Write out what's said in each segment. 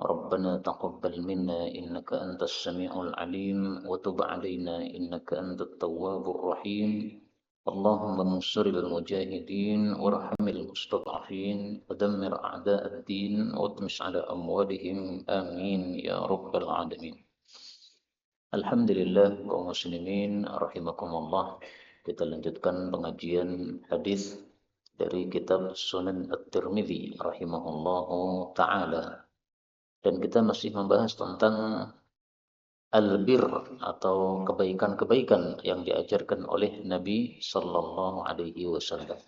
ربنا تقبل منا إنك أنت السميع العليم وتب علينا إنك أنت التواب الرحيم. اللهم انصر المجاهدين وارحم المستضعفين ودمر أعداء الدين واطمس على أموالهم آمين يا رب العالمين. Alhamdulillah kaum muslimin rahimakumullah. Kita lanjutkan pengajian hadis dari kitab Sunan At-Tirmidzi rahimahullahu taala. Dan kita masih membahas tentang albir atau kebaikan-kebaikan yang diajarkan oleh Nabi sallallahu alaihi wasallam.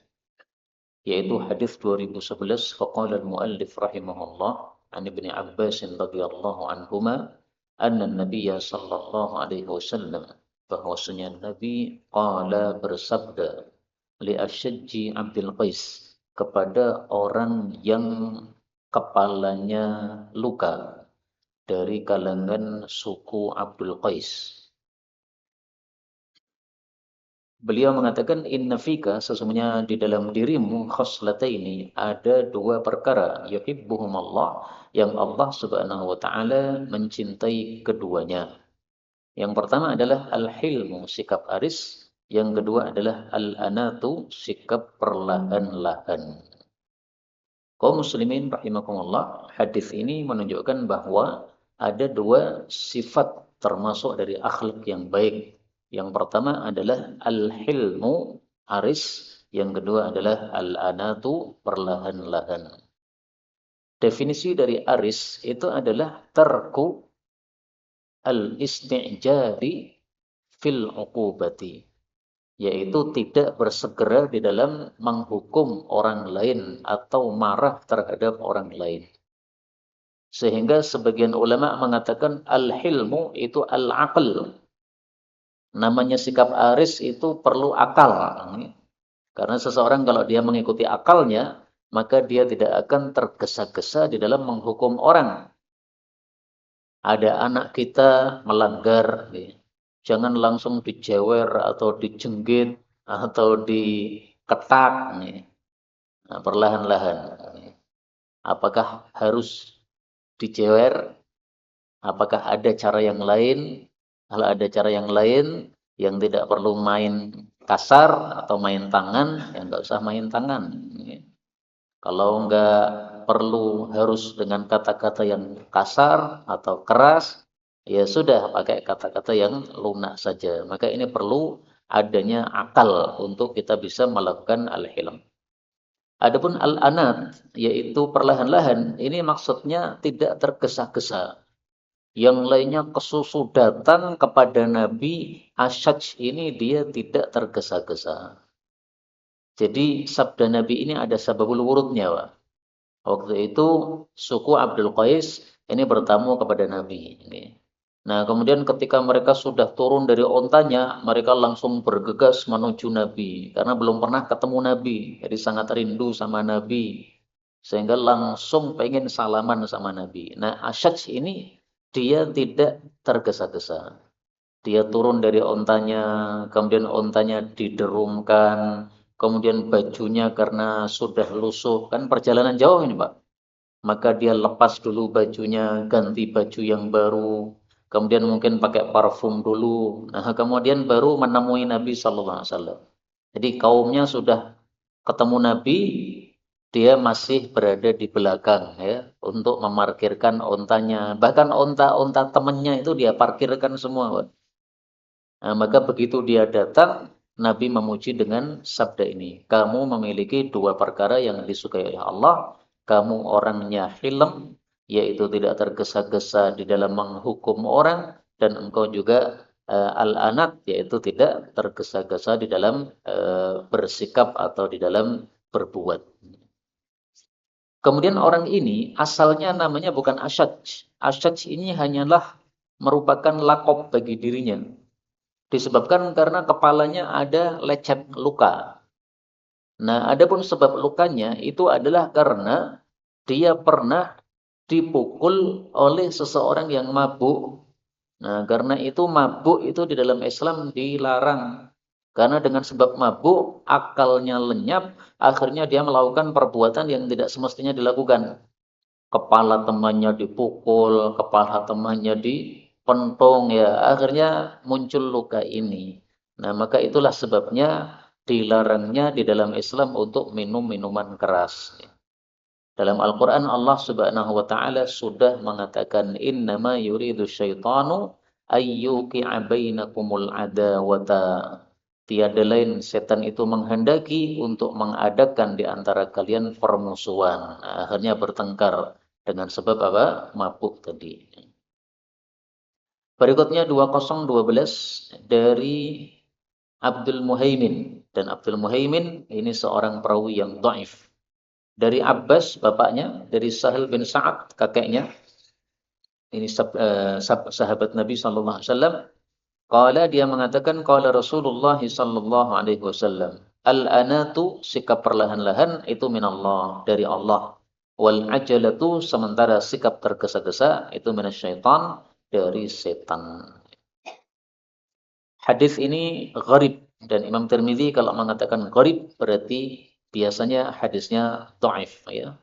Yaitu hadis 2011, faqala al-muallif rahimahullah an Ibnu Abbas radhiyallahu anhuma anna Nabiy sallallahu alaihi wasallam, bahwasanya Nabi qala bersabda li Asyajji Abdul Qais, kepada orang yang kepalanya luka dari kalangan suku Abdul Qais. Beliau mengatakan, inna fika, sesungguhnya di dalam dirimu, khoslataini, ada dua perkara, yuhibbuhum Allah, yang Allah subhanahu wa ta'ala mencintai keduanya. Yang pertama adalah al-hilmu, sikap aris. Yang kedua adalah al-anatu, sikap perlahan-lahan. Kaum muslimin rahimakumullah, hadis ini menunjukkan bahwa ada dua sifat termasuk dari akhlak yang baik. Yang pertama adalah al-hilmu, aris. Yang kedua adalah al-anatu, perlahan-lahan. Definisi dari aris itu adalah tarku al-isti'jari fil uqubati, yaitu tidak bersegera di dalam menghukum orang lain atau marah terhadap orang lain. Sehingga sebagian ulama mengatakan al-hilmu itu al-aql. Namanya sikap aris itu perlu akal. Karena seseorang kalau dia mengikuti akalnya, maka dia tidak akan tergesa-gesa di dalam menghukum orang. Ada anak kita melanggar, jangan langsung dijewer atau dijenggit atau diketak. Nah, perlahan-lahan. Apakah harus dijewer? Apakah ada cara yang lain? Kalau ada cara yang lain yang tidak perlu main kasar atau main tangan, ya nggak usah main tangan. Kalau nggak perlu harus dengan kata-kata yang kasar atau keras, ya sudah pakai kata-kata yang lunak saja. Maka ini perlu adanya akal untuk kita bisa melakukan al-hilm. Adapun al-anat, yaitu perlahan-lahan, ini maksudnya tidak tergesa-gesa. Yang lainnya kesusu datang kepada Nabi, Asyaj ini dia tidak tergesa-gesa. Jadi sabda Nabi ini ada sababul wurudnya, Pak. Waktu itu suku Abdul Qais ini bertamu kepada Nabi. Nah, kemudian ketika mereka sudah turun dari ontanya, mereka langsung bergegas menuju Nabi. Karena belum pernah ketemu Nabi, jadi sangat rindu sama Nabi. Sehingga langsung pengen salaman sama Nabi. Nah, Asyaj ini dia tidak tergesa-gesa. Dia turun dari ontanya, kemudian ontanya diderumkan, kemudian bajunya karena sudah lusuh, kan perjalanan jauh ini Pak. Maka dia lepas dulu bajunya, ganti baju yang baru, kemudian mungkin pakai parfum dulu. Nah, kemudian baru menemui Nabi Sallallahu Alaihi Wasallam. Jadi kaumnya sudah ketemu Nabi, dia masih berada di belakang ya untuk memarkirkan ontanya. Bahkan onta-onta temannya itu dia parkirkan semua. Nah, maka begitu dia datang, Nabi memuji dengan sabda ini. Kamu memiliki dua perkara yang disukai oleh Allah. Kamu orangnya hilm, yaitu tidak tergesa-gesa di dalam menghukum orang. Dan engkau juga al-anat, yaitu tidak tergesa-gesa di dalam bersikap atau di dalam berbuat. Kemudian orang ini asalnya namanya bukan Asyaj. Asyaj ini hanyalah merupakan lakop bagi dirinya. Disebabkan karena kepalanya ada lecet luka. Nah, adapun sebab lukanya itu adalah karena dia pernah dipukul oleh seseorang yang mabuk. Nah, karena itu mabuk itu di dalam Islam dilarang. Karena dengan sebab mabuk, akalnya lenyap, akhirnya dia melakukan perbuatan yang tidak semestinya dilakukan. kepala temannya dipukul, kepala temannya dipentung, ya akhirnya muncul luka ini. Nah, maka itulah sebabnya dilarangnya di dalam Islam untuk minum minuman keras. Dalam Al-Quran Allah Subhanahu wa Ta'ala sudah mengatakan innama yuridu syaitanu ayyuki'a bainakumul adawata. Tiada lain setan itu menghendaki untuk mengadakan di antara kalian permusuhan. Nah, akhirnya bertengkar dengan sebab apa? Mabuk tadi. Berikutnya 2012 dari Abdul Muhaimin, dan Abdul Muhaimin ini seorang perawi yang dhaif. Dari Abbas bapaknya, dari Sahal bin Sa'ad kakeknya, ini sahabat Nabi sallallahu alaihi wasallam. Qala, dia mengatakan qala Rasulullah sallallahu alaihi wasallam, al-anatu, sikap perlahan-lahan itu minallah, dari Allah. Wal ajalatu, sementara sikap tergesa-gesa itu minasyaitan, dari setan. Hadis ini gharib, dan Imam Tirmidzi kalau mengatakan gharib berarti biasanya hadisnya dhaif, ya.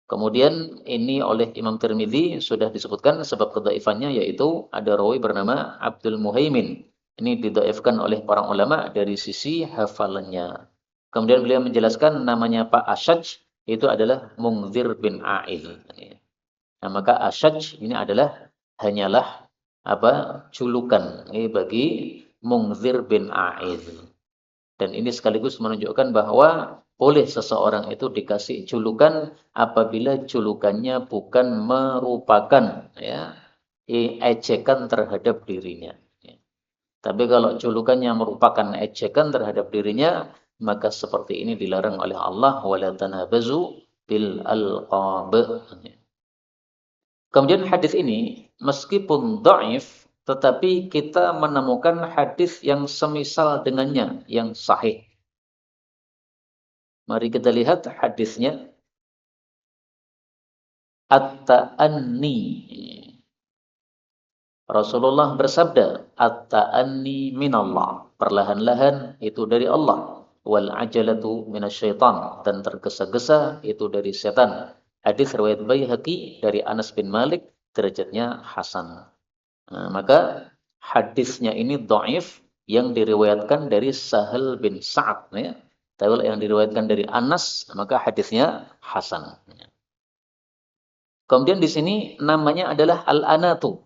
Kemudian ini oleh Imam Tirmidzi sudah disebutkan sebab kedhaifannya, yaitu ada rawi bernama Abdul Muhaimin. Ini didhaifkan oleh para ulama dari sisi hafalannya. Kemudian beliau menjelaskan namanya Pak Asyaj itu adalah Mungzir bin A'il. Nah, maka Asyaj ini adalah hanyalah julukan ini bagi Mungzir bin A'il. Dan ini sekaligus menunjukkan bahwa boleh seseorang itu dikasih julukan apabila julukannya bukan merupakan, ya, ejekan terhadap dirinya. Ya. Tapi kalau julukannya merupakan ejekan terhadap dirinya, maka seperti ini dilarang oleh Allah, wala tanabazu bil alqab. Kemudian hadis ini meskipun dhaif, tetapi kita menemukan hadis yang semisal dengannya, yang sahih. Mari kita lihat hadisnya. At-ta'anni. Rasulullah bersabda, at-ta'anni minallah. Perlahan-lahan itu dari Allah. Wal ajalatu minasyaitan. Dan tergesa-gesa itu dari setan. Hadis riwayat Baihaqi dari Anas bin Malik, derajatnya hasan. Nah, maka hadisnya ini dhaif yang diriwayatkan dari Sahal bin Sa'ad, ya. Tapi yang diriwayatkan dari Anas, maka hadisnya hasan. Kemudian di sini namanya adalah al-anatu.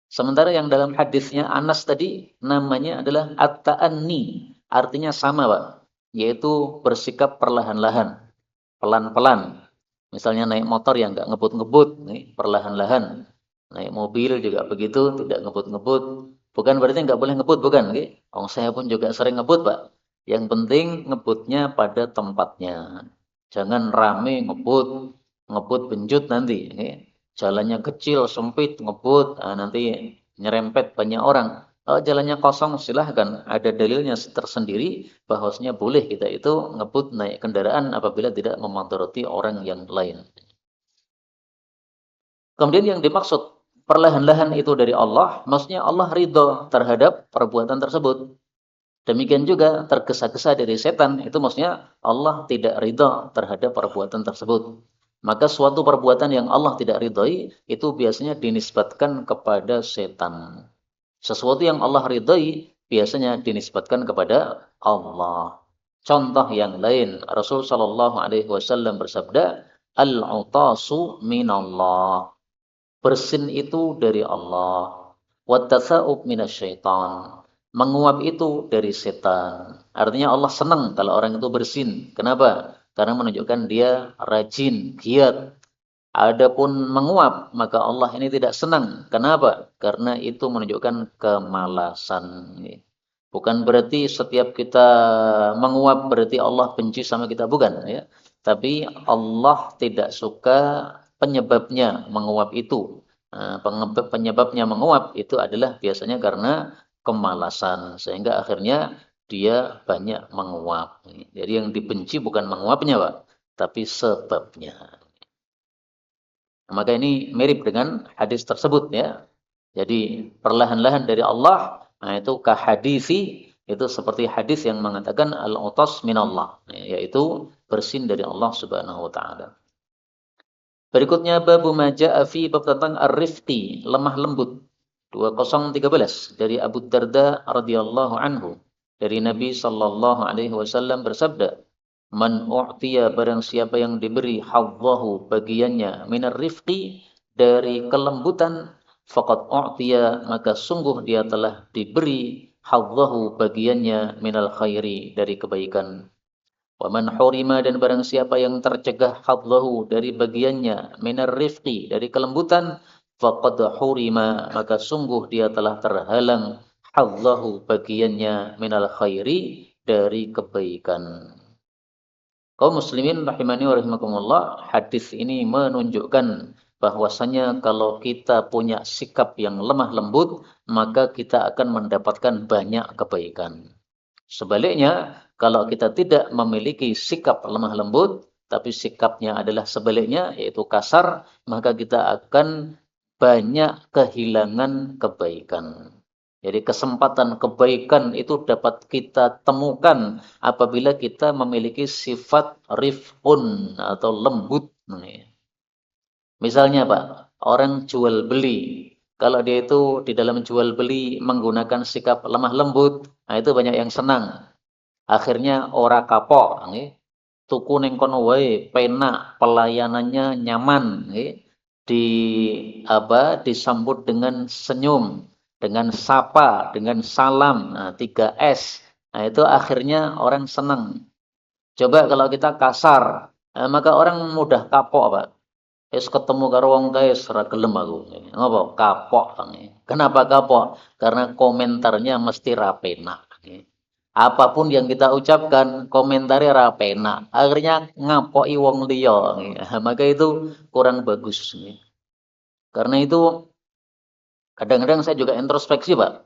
Sementara yang dalam hadisnya Anas tadi namanya adalah at-ta'anni. Artinya sama, Pak. Yaitu bersikap perlahan-lahan, pelan-pelan. Misalnya naik motor yang nggak ngebut-ngebut, nih, perlahan-lahan. Naik mobil juga begitu, tidak ngebut-ngebut. Bukan berarti nggak boleh ngebut, bukan. Saya pun juga sering ngebut, Pak. Yang penting ngebutnya pada tempatnya. Jangan rame ngebut, ngebut benjut nanti. Jalannya kecil, sempit, ngebut, nanti nyerempet banyak orang. Kalau jalannya kosong, silahkan. Ada dalilnya tersendiri bahwasanya boleh kita itu ngebut naik kendaraan apabila tidak memudarati orang yang lain. Kemudian yang dimaksud perlahan-lahan itu dari Allah, maksudnya Allah ridho terhadap perbuatan tersebut. Demikian juga tergesa-gesa dari setan, itu maksudnya Allah tidak ridho terhadap perbuatan tersebut. Maka suatu perbuatan yang Allah tidak ridhoi itu biasanya dinisbatkan kepada setan. Sesuatu yang Allah ridhoi biasanya dinisbatkan kepada Allah. Contoh yang lain, Rasul Shallallahu Alaihi Wasallam bersabda, al-utasu minallah. Bersin itu dari Allah. Wat-tasa'ub minasyaitan. Menguap itu dari setan. Artinya Allah senang kalau orang itu bersin. Kenapa? Karena menunjukkan dia rajin, giat. Adapun menguap, maka Allah ini tidak senang. Kenapa? Karena itu menunjukkan kemalasan. Bukan berarti setiap kita menguap berarti Allah benci sama kita, bukan, ya. Tapi Allah tidak suka penyebabnya menguap itu. Penyebabnya menguap itu adalah biasanya karena kemalasan, sehingga akhirnya dia banyak menguap. Jadi yang dibenci bukan menguapnya, Pak, tapi sebabnya. Maka ini mirip dengan hadis tersebut, ya. Jadi perlahan-lahan dari Allah, nah itu kahadisi, itu seperti hadis yang mengatakan al-utas minallah, yaitu bersin dari Allah Subhanahu wa taala. Berikutnya babu maja'a fi bab tentang ar-rifqi, lemah lembut. 2013 dari Abu Darda radhiyallahu anhu. Dari Nabi sallallahu alaihi wasallam bersabda, "Man u'tiya barang siapa yang diberi hadzahu bagiannya minar rifqi dari kelembutan, faqad u'tiya maka sungguh dia telah diberi hadzahu bagiannya minal khairi dari kebaikan." Waman hurima dan barang siapa yang tercegah hadlahu dari bagiannya minar rifqi dari kelembutan faqad hurima maka sungguh dia telah terhalang hadlahu bagiannya minal khairi dari kebaikan. Kaum muslimin rahimani wa rahimakumullah, hadis ini menunjukkan bahwasanya kalau kita punya sikap yang lemah lembut maka kita akan mendapatkan banyak kebaikan. Sebaliknya, kalau kita tidak memiliki sikap lemah lembut, tapi sikapnya adalah sebaliknya, yaitu kasar, maka kita akan banyak kehilangan kebaikan. Jadi kesempatan kebaikan itu dapat kita temukan apabila kita memiliki sifat rifqun atau lembut. Misalnya Pak, orang jual beli. Kalau dia itu di dalam jual beli menggunakan sikap lemah lembut, nah itu banyak yang senang. Akhirnya ora kapok, nggih. Tuku ning kono wae, penak, pelayanannya nyaman, nggih. Di disambut dengan senyum, dengan sapa, dengan salam, nah 3S. Nah, itu akhirnya orang senang. Coba kalau kita kasar, maka orang mudah kapok, Pak. Wis ketemu karo wong kae ora gelem aku. Ngopo? Kapok, Kenapa kapok? Karena komentarnya mesti ra penak. Apapun yang kita ucapkan, komentarnya ra penak. Akhirnya ngapoki wong liya. Maka itu kurang bagus. Karena itu kadang-kadang saya juga introspeksi, Pak.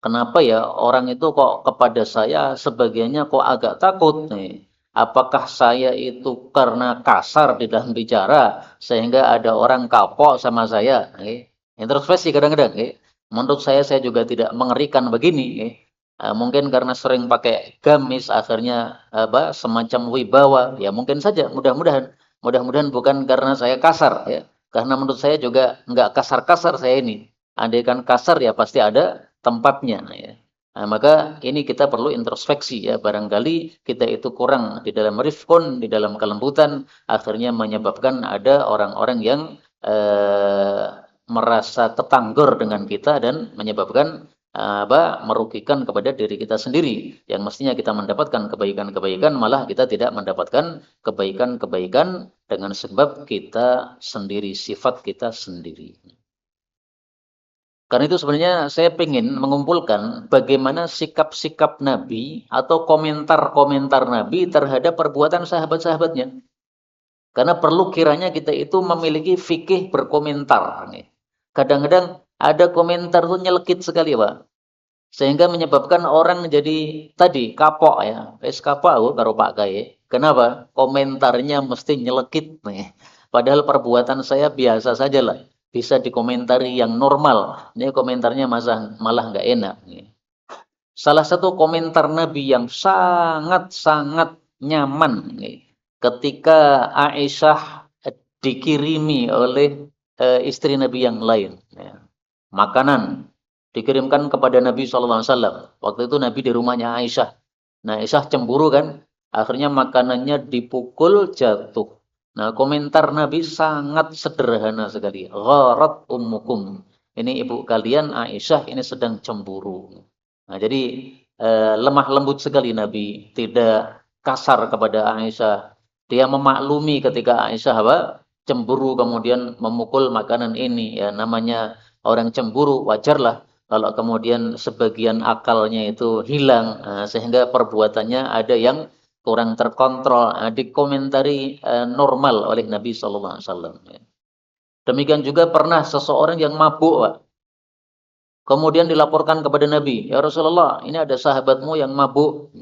Kenapa ya orang itu kok kepada saya sebagiannya kok agak takut nih. Apakah saya itu karena kasar di dalam bicara sehingga ada orang kapok sama saya? Introspeksi kadang-kadang. Menurut saya juga tidak mengerikan begini. Mungkin karena sering pakai gamis akhirnya semacam wibawa. Ya mungkin saja. Mudah-mudahan bukan karena saya kasar. Ya. Karena menurut saya juga nggak kasar-kasar saya ini. Andaikan kasar ya pasti ada tempatnya ya. Nah, maka ini kita perlu introspeksi ya, barangkali kita itu kurang di dalam rifkun, di dalam kelembutan, akhirnya menyebabkan ada orang-orang yang merasa tertanggur dengan kita dan menyebabkan merugikan kepada diri kita sendiri, yang mestinya kita mendapatkan kebaikan-kebaikan malah kita tidak mendapatkan kebaikan-kebaikan dengan sebab kita sendiri, sifat kita sendiri. Karena itu sebenarnya saya ingin mengumpulkan bagaimana sikap-sikap Nabi atau komentar-komentar Nabi terhadap perbuatan sahabat-sahabatnya. Karena perlu kiranya kita itu memiliki fikih berkomentar. Kadang-kadang ada komentar itu nyelekit sekali, Pak. Sehingga menyebabkan orang jadi tadi kapok ya. Wes kapok aku karo Pak Gaye. Kenapa? Komentarnya mesti nyelekit nih. Padahal perbuatan saya biasa saja lah. Bisa dikomentari yang normal. Ini komentarnya malah nggak enak. Salah satu komentar Nabi yang sangat-sangat nyaman ketika Aisyah dikirimi oleh istri Nabi yang lain. Makanan dikirimkan kepada Nabi SAW. Waktu itu Nabi di rumahnya Aisyah. Nah, Aisyah cemburu kan. Akhirnya makanannya dipukul jatuh. Nah, komentar Nabi sangat sederhana sekali. Gharat ummukum. Ini ibu kalian Aisyah ini sedang cemburu. Nah, jadi lemah lembut sekali Nabi. Tidak kasar kepada Aisyah. Dia memaklumi ketika Aisyah cemburu kemudian memukul makanan ini. Ya, namanya orang cemburu wajarlah kalau kemudian sebagian akalnya itu hilang sehingga perbuatannya ada yang kurang terkontrol, dikomentari normal oleh Nabi Shallallahu Alaihi Wasallam. Demikian juga pernah seseorang yang mabuk, Pak. Kemudian dilaporkan kepada Nabi, ya Rasulullah, ini ada sahabatmu yang mabuk.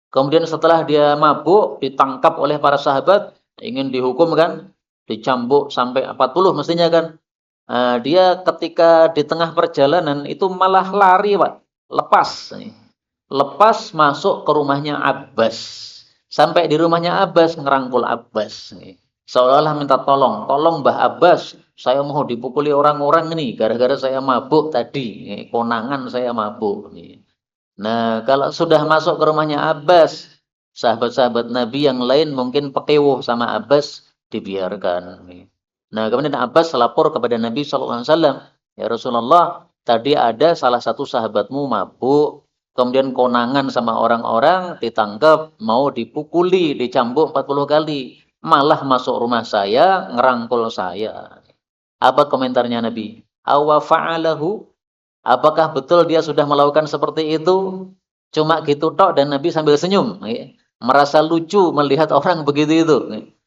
Kemudian setelah dia mabuk, ditangkap oleh para sahabat, ingin dihukum kan, dicambuk sampai 40 mestinya kan. Dia ketika di tengah perjalanan itu malah lari, Pak. Lepas masuk ke rumahnya Abbas. Sampai di rumahnya Abbas ngerangkul Abbas. Seolah-olah minta tolong, tolong Mbah Abbas, saya mau dipukuli orang-orang ini gara-gara saya mabuk tadi, konangan saya mabuk. Nah, kalau sudah masuk ke rumahnya Abbas, sahabat-sahabat Nabi yang lain mungkin pekewuh sama Abbas, dibiarkan. Nah, kemudian Abbas lapor kepada Nabi SAW, ya Rasulullah, tadi ada salah satu sahabatmu mabuk, kemudian konangan sama orang-orang, ditangkap, mau dipukuli, dicambuk 40 kali, malah masuk rumah saya, ngerangkul saya. Apa komentarnya Nabi? Awa fa'alahu? Apakah betul dia sudah melakukan seperti itu? Cuma gitu tok dan Nabi sambil senyum, merasa lucu melihat orang begitu itu.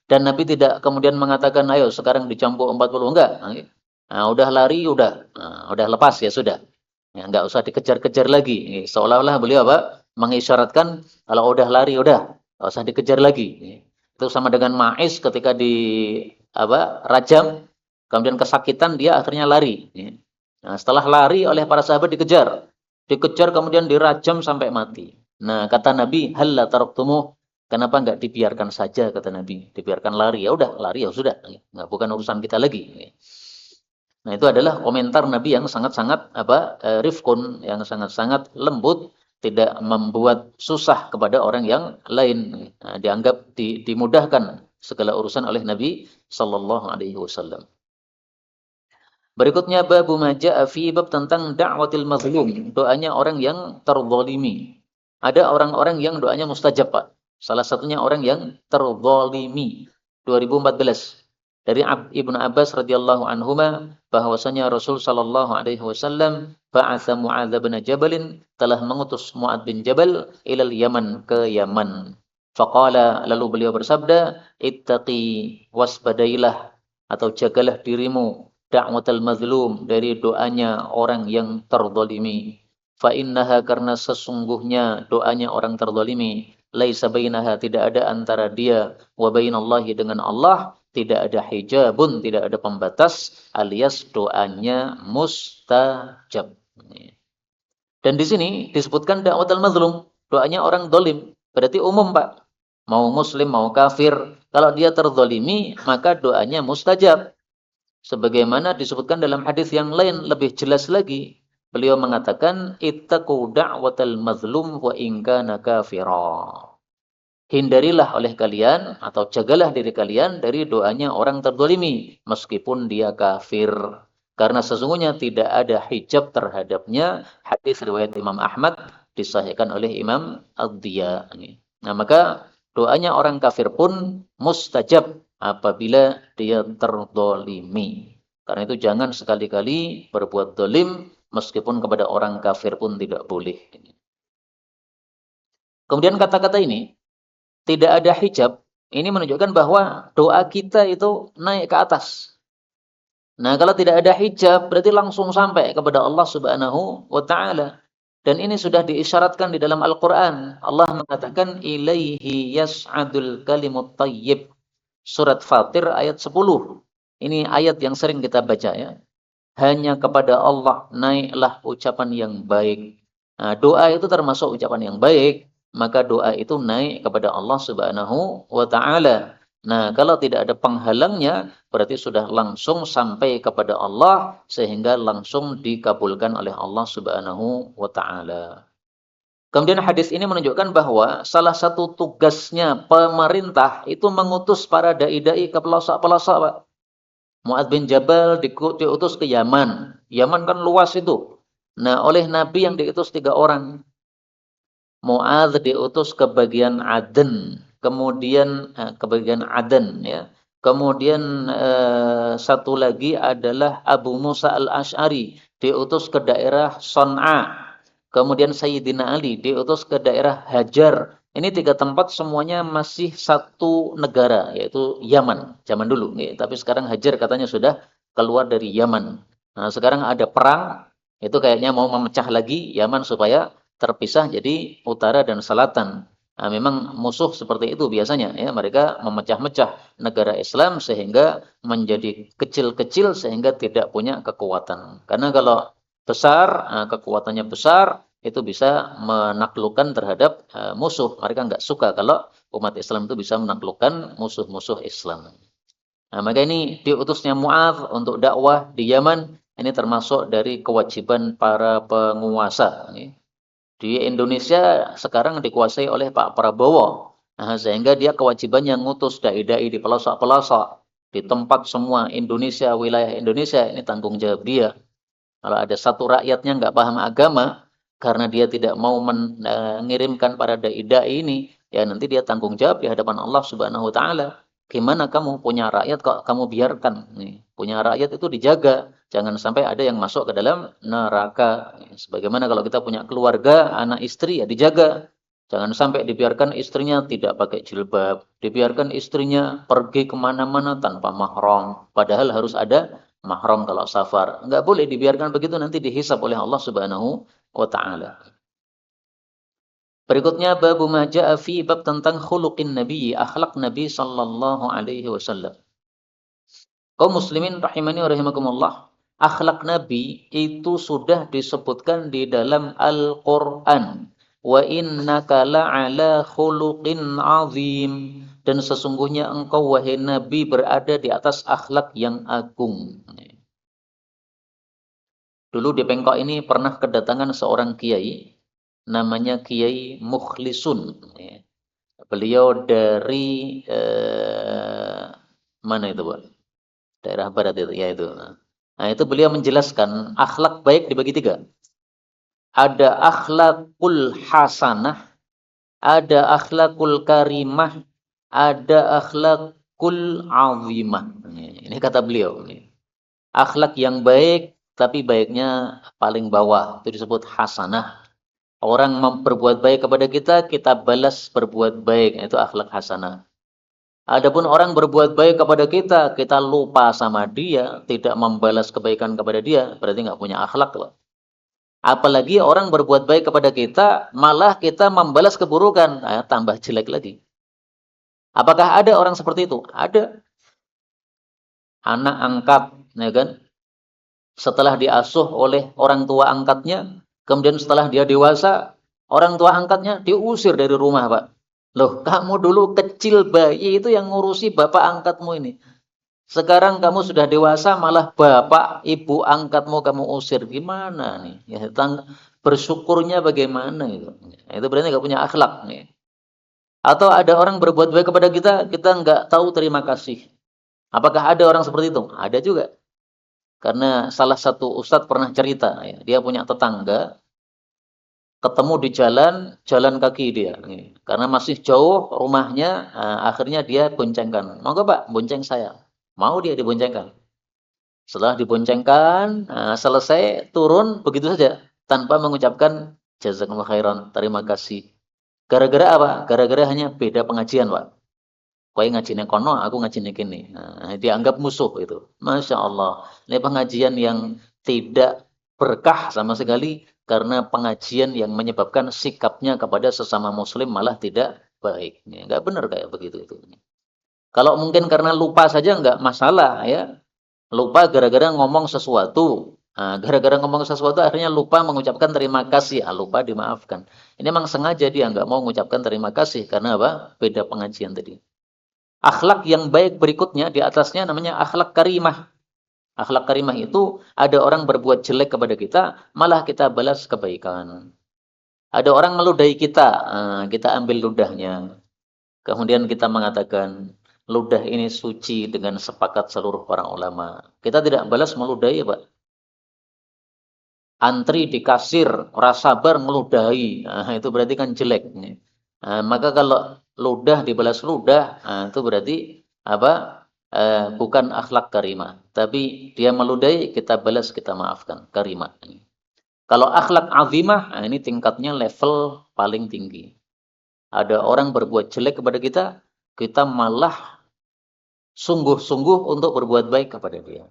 Dan Nabi tidak kemudian mengatakan, ayo sekarang dicampur 40, enggak. Nah, udah lari, udah lepas ya sudah. Ya, enggak usah dikejar-kejar lagi. Seolah-olah beliau apa? Mengisyaratkan kalau udah lari udah, enggak usah dikejar lagi. Itu sama dengan Ma'is ketika di apa? Rajam, kemudian kesakitan dia akhirnya lari. Nah, setelah lari oleh para sahabat dikejar. Dikejar kemudian dirajam sampai mati. Nah, kata Nabi, "Halla taraktumu?" Kenapa enggak dibiarkan saja kata Nabi? Dibiarkan lari. Ya udah, lari ya sudah. Enggak bukan urusan kita lagi. Nah, itu adalah komentar Nabi yang sangat-sangat rifkun, yang sangat-sangat lembut, tidak membuat susah kepada orang yang lain. Nah, dianggap dimudahkan segala urusan oleh Nabi sallallahu alaihi wasallam. Berikutnya babu maja'a fi bab tentang da'watil mazlum, doanya orang yang terzalimi. Ada orang-orang yang doanya mustajab, Pak. Salah satunya orang yang terzalimi. 2014 dari Ibnu Abbas radhiyallahu anhuma bahwasanya Rasul sallallahu alaihi wasallam ba'atsa Muadz bin Jabal telah mengutus Muadz bin Jabal ilal Yaman ke Yaman. Faqala lalu beliau bersabda, "Ittaqi wasbadailah atau jagalah dirimu da'watal mazlum dari doanya orang yang terzalimi. Fa innaha karena sesungguhnya doanya orang terzalimi laisa bainaha tidak ada antara dia wa bainallahi dengan Allah tidak ada hijabun, tidak ada pembatas alias doanya mustajab. Dan di sini disebutkan da'watul mazlum, doanya orang zalim. Berarti umum, Pak. Mau muslim, mau kafir, kalau dia terzalimi maka doanya mustajab. Sebagaimana disebutkan dalam hadis yang lain lebih jelas lagi. Beliau mengatakan ittaqu da'watal mazlum wa in kana kafira. Hindarilah oleh kalian atau jagalah diri kalian dari doanya orang terzalimi meskipun dia kafir. Karena sesungguhnya tidak ada hijab terhadapnya. Hadis riwayat Imam Ahmad disahihkan oleh Imam Ad-Diya. Nah, maka doanya orang kafir pun mustajab apabila dia terzalimi. Karena itu jangan sekali-kali berbuat zalim meskipun kepada orang kafir pun tidak boleh. Kemudian kata-kata ini tidak ada hijab, ini menunjukkan bahwa doa kita itu naik ke atas. Nah, kalau tidak ada hijab, berarti langsung sampai kepada Allah Subhanahu wa Ta'ala. Dan ini sudah diisyaratkan di dalam Al-Quran. Allah mengatakan, ilaihi yas'adul kalimut tayyib. Surat Fatir ayat 10. Ini ayat yang sering kita baca ya. Hanya kepada Allah naiklah ucapan yang baik. Nah, doa itu termasuk ucapan yang baik. Maka doa itu naik kepada Allah Subhanahu wa Ta'ala. Nah, kalau tidak ada penghalangnya, berarti sudah langsung sampai kepada Allah sehingga langsung dikabulkan oleh Allah Subhanahu wa Ta'ala. Kemudian hadis ini menunjukkan bahwa salah satu tugasnya pemerintah itu mengutus para dai-dai ke pelosok-pelosok, Pak. Mu'adz bin Jabal diutus ke Yaman. Yaman kan luas itu. Nah, oleh Nabi yang diutus 3 orang. Mu'adz diutus ke bagian Aden, kemudian ke bagian Aden ya. Kemudian satu lagi adalah Abu Musa al-Asy'ari diutus ke daerah Son'a. Kemudian Sayyidina Ali diutus ke daerah Hajar. Ini 3 tempat semuanya masih satu negara yaitu Yaman zaman dulu ya. Tapi sekarang Hajar katanya sudah keluar dari Yaman. Nah, sekarang ada perang itu kayaknya mau memecah lagi Yaman supaya terpisah jadi utara dan selatan. Nah, memang musuh seperti itu biasanya ya, mereka memecah-mecah negara Islam sehingga menjadi kecil-kecil sehingga tidak punya kekuatan. Karena kalau besar, kekuatannya besar, itu bisa menaklukkan terhadap musuh. Mereka nggak suka kalau umat Islam itu bisa menaklukkan musuh-musuh Islam. Nah, maka ini diutusnya Mu'adz untuk dakwah di Yaman, ini termasuk dari kewajiban para penguasa. Di Indonesia sekarang dikuasai oleh Pak Prabowo. Nah, sehingga dia kewajibannya ngutus dai-dai di pelosok-pelosok, di tempat semua Indonesia, wilayah Indonesia, ini tanggung jawab dia. Kalau ada satu rakyatnya nggak paham agama, karena dia tidak mau mengirimkan para dai-dai ini, ya nanti dia tanggung jawab di hadapan Allah Subhanahu wa taala. Gimana kamu punya rakyat kok kamu biarkan? Nih, punya rakyat itu dijaga, jangan sampai ada yang masuk ke dalam neraka. Sebagaimana kalau kita punya keluarga, anak istri ya dijaga. Jangan sampai dibiarkan istrinya tidak pakai jilbab, dibiarkan istrinya pergi kemana-mana tanpa mahram. Padahal harus ada mahram kalau safar. Enggak boleh dibiarkan begitu, nanti dihisab oleh Allah Subhanahu wa taala. Berikutnya bab ma jaa fi bab tentang khuluqin nabi, akhlak Nabi sallallahu alaihi wasallam. Kaum muslimin rahimani wa rahimakumullah, akhlak Nabi itu sudah disebutkan di dalam Al-Qur'an. Wa innaka la'ala khuluqin azim, dan sesungguhnya engkau wahai Nabi berada di atas akhlak yang agung. Dulu di Bengkok ini pernah kedatangan seorang kiai, namanya Kiai Mukhlisun. Beliau dari mana itu, Pak? Daerah barat itu, ya itu. Nah, itu beliau menjelaskan akhlak baik dibagi tiga. Ada akhlakul hasanah, ada akhlakul karimah, ada akhlakul azimah. Ini kata beliau. Akhlak yang baik, tapi baiknya paling bawah, itu disebut hasanah. Orang berbuat baik kepada kita, kita balas berbuat baik, itu akhlak hasanah. Adapun orang berbuat baik kepada kita, kita lupa sama dia, tidak membalas kebaikan kepada dia, berarti nggak punya akhlak loh. Apalagi orang berbuat baik kepada kita, malah kita membalas keburukan, nah, tambah jelek lagi. Apakah ada orang seperti itu? Ada. Anak angkat, ya kan? Setelah diasuh oleh orang tua angkatnya, kemudian setelah dia dewasa, orang tua angkatnya diusir dari rumah, Pak. Loh, kamu dulu kecil bayi itu yang ngurusi bapak angkatmu ini. Sekarang kamu sudah dewasa, malah bapak ibu angkatmu kamu usir. Gimana nih? Ya, bersyukurnya bagaimana itu? Itu berarti nggak punya akhlak nih. Atau ada orang berbuat baik kepada kita, kita nggak tahu terima kasih. Apakah ada orang seperti itu? Ada juga. Karena salah satu ustadz pernah cerita, ya, dia punya tetangga, ketemu di jalan, jalan kaki dia. Karena masih jauh rumahnya, akhirnya dia boncengkan. Monggo Pak, bonceng saya. Mau dia diboncengkan. Setelah diboncengkan, selesai, turun begitu saja. Tanpa mengucapkan jazakallahu khairan, terima kasih. Gara-gara apa? Gara-gara hanya beda pengajian, Pak. Kowe ngajine kono, aku ngajine kene. Nah, dianggap musuh itu. Masya Allah. Ini pengajian yang tidak berkah sama sekali karena pengajian yang menyebabkan sikapnya kepada sesama muslim malah tidak baik. Enggak benar kayak begitu itu. Kalau mungkin karena lupa saja enggak masalah ya. Lupa gara-gara ngomong sesuatu. Nah, gara-gara ngomong sesuatu akhirnya lupa mengucapkan terima kasih. Lupa dimaafkan. Ini memang sengaja dia enggak mau mengucapkan terima kasih karena apa? Beda pengajian tadi. Akhlak yang baik berikutnya di atasnya namanya akhlak karimah. Akhlak karimah itu ada orang berbuat jelek kepada kita, malah kita balas kebaikan. Ada orang meludahi kita, kita ambil ludahnya. Kemudian kita mengatakan, ludah ini suci dengan sepakat seluruh para ulama. Kita tidak balas meludahi, Pak. Antri di kasir, rasa sabar meludahi. Itu berarti kan jelek. Maka kalau ludah dibalas ludah, itu berarti apa? Bukan akhlak karimah, tapi dia meludahi, kita balas, kita maafkan, karimah. Kalau akhlak azimah, ini tingkatnya level paling tinggi. Ada orang berbuat jelek kepada kita, kita malah sungguh-sungguh untuk berbuat baik kepada dia.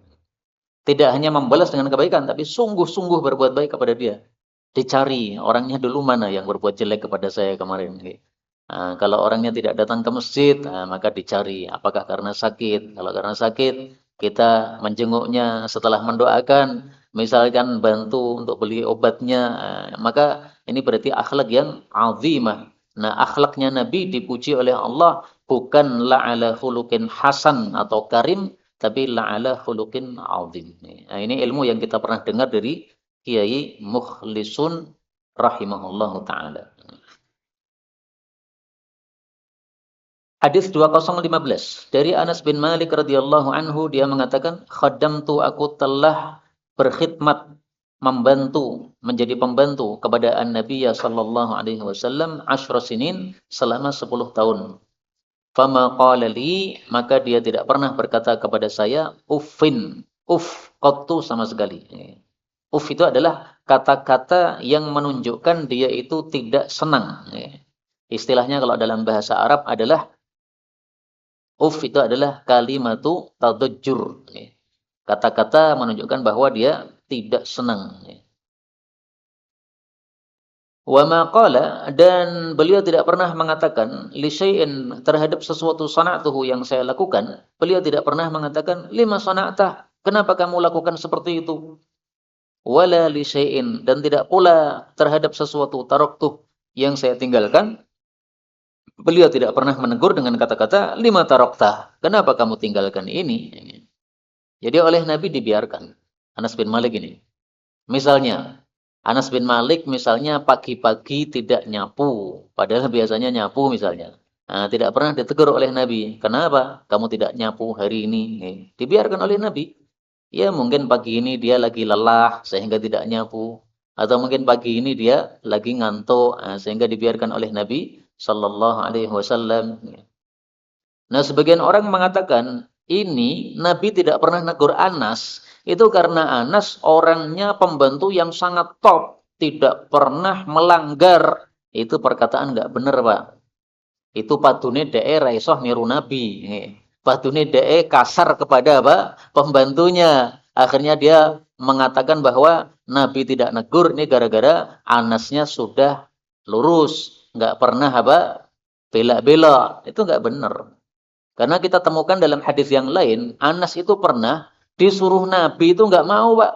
Tidak hanya membalas dengan kebaikan, tapi sungguh-sungguh berbuat baik kepada dia. Dicari orangnya dulu mana yang berbuat jelek kepada saya kemarin. Kalau orangnya tidak datang ke masjid, maka dicari apakah karena sakit. Kalau karena sakit, kita menjenguknya setelah mendoakan, misalkan bantu untuk beli obatnya, maka ini berarti akhlak yang azimah. Nah, akhlaknya Nabi dipuji oleh Allah bukan la'ala khuluqin hasan atau karim, tapi la'ala khuluqin azim. Nah, ini ilmu yang kita pernah dengar dari Kiai Mukhlisun rahimahullahu taala. Hadis 2015 dari Anas bin Malik radhiyallahu anhu, dia mengatakan, "Khaddamtu, aku telah berkhidmat, membantu, menjadi pembantu kepada An-Nabiy sallallahu alaihi wasallam asyra sinin, selama 10 tahun. Fama qala li, maka dia tidak pernah berkata kepada saya uffin, qattu, sama sekali." Uff itu adalah kata-kata yang menunjukkan dia itu tidak senang. Istilahnya kalau dalam bahasa Arab adalah uff, itu adalah kalimatu tadajjur. Kata-kata menunjukkan bahwa dia tidak senang. Wa ma qala, dan beliau tidak pernah mengatakan li syai'in, terhadap sesuatu sana'tuhu yang saya lakukan, beliau tidak pernah mengatakan lima sana'tah, kenapa kamu lakukan seperti itu? Wala li syai'in, dan tidak pula terhadap sesuatu taraktuh yang saya tinggalkan, beliau tidak pernah menegur dengan kata-kata lima taroktah, kenapa kamu tinggalkan ini? Jadi oleh Nabi dibiarkan. Anas bin Malik ini, misalnya Anas bin Malik misalnya pagi-pagi tidak nyapu, padahal biasanya nyapu misalnya. Nah, tidak pernah ditegur oleh Nabi. Kenapa kamu tidak nyapu hari ini? Dibiarkan oleh Nabi. Ya mungkin pagi ini dia lagi lelah sehingga tidak nyapu, atau mungkin pagi ini dia lagi ngantuk, sehingga dibiarkan oleh Nabi sallallahu alaihi wasallam. Nah, sebagian orang mengatakan ini Nabi tidak pernah negur Anas itu karena Anas orangnya pembantu yang sangat top, tidak pernah melanggar. Itu perkataan nggak benar, Pak. Itu padune dhek ra iso niru Nabi. Padune dhek kasar kepada apa? Pembantunya. Akhirnya dia mengatakan bahwa Nabi tidak negur ini gara-gara Anasnya sudah lurus, nggak pernah apa? Bela-bela. Itu nggak benar. Karena kita temukan dalam hadis yang lain, Anas itu pernah disuruh Nabi itu nggak mau, Pak.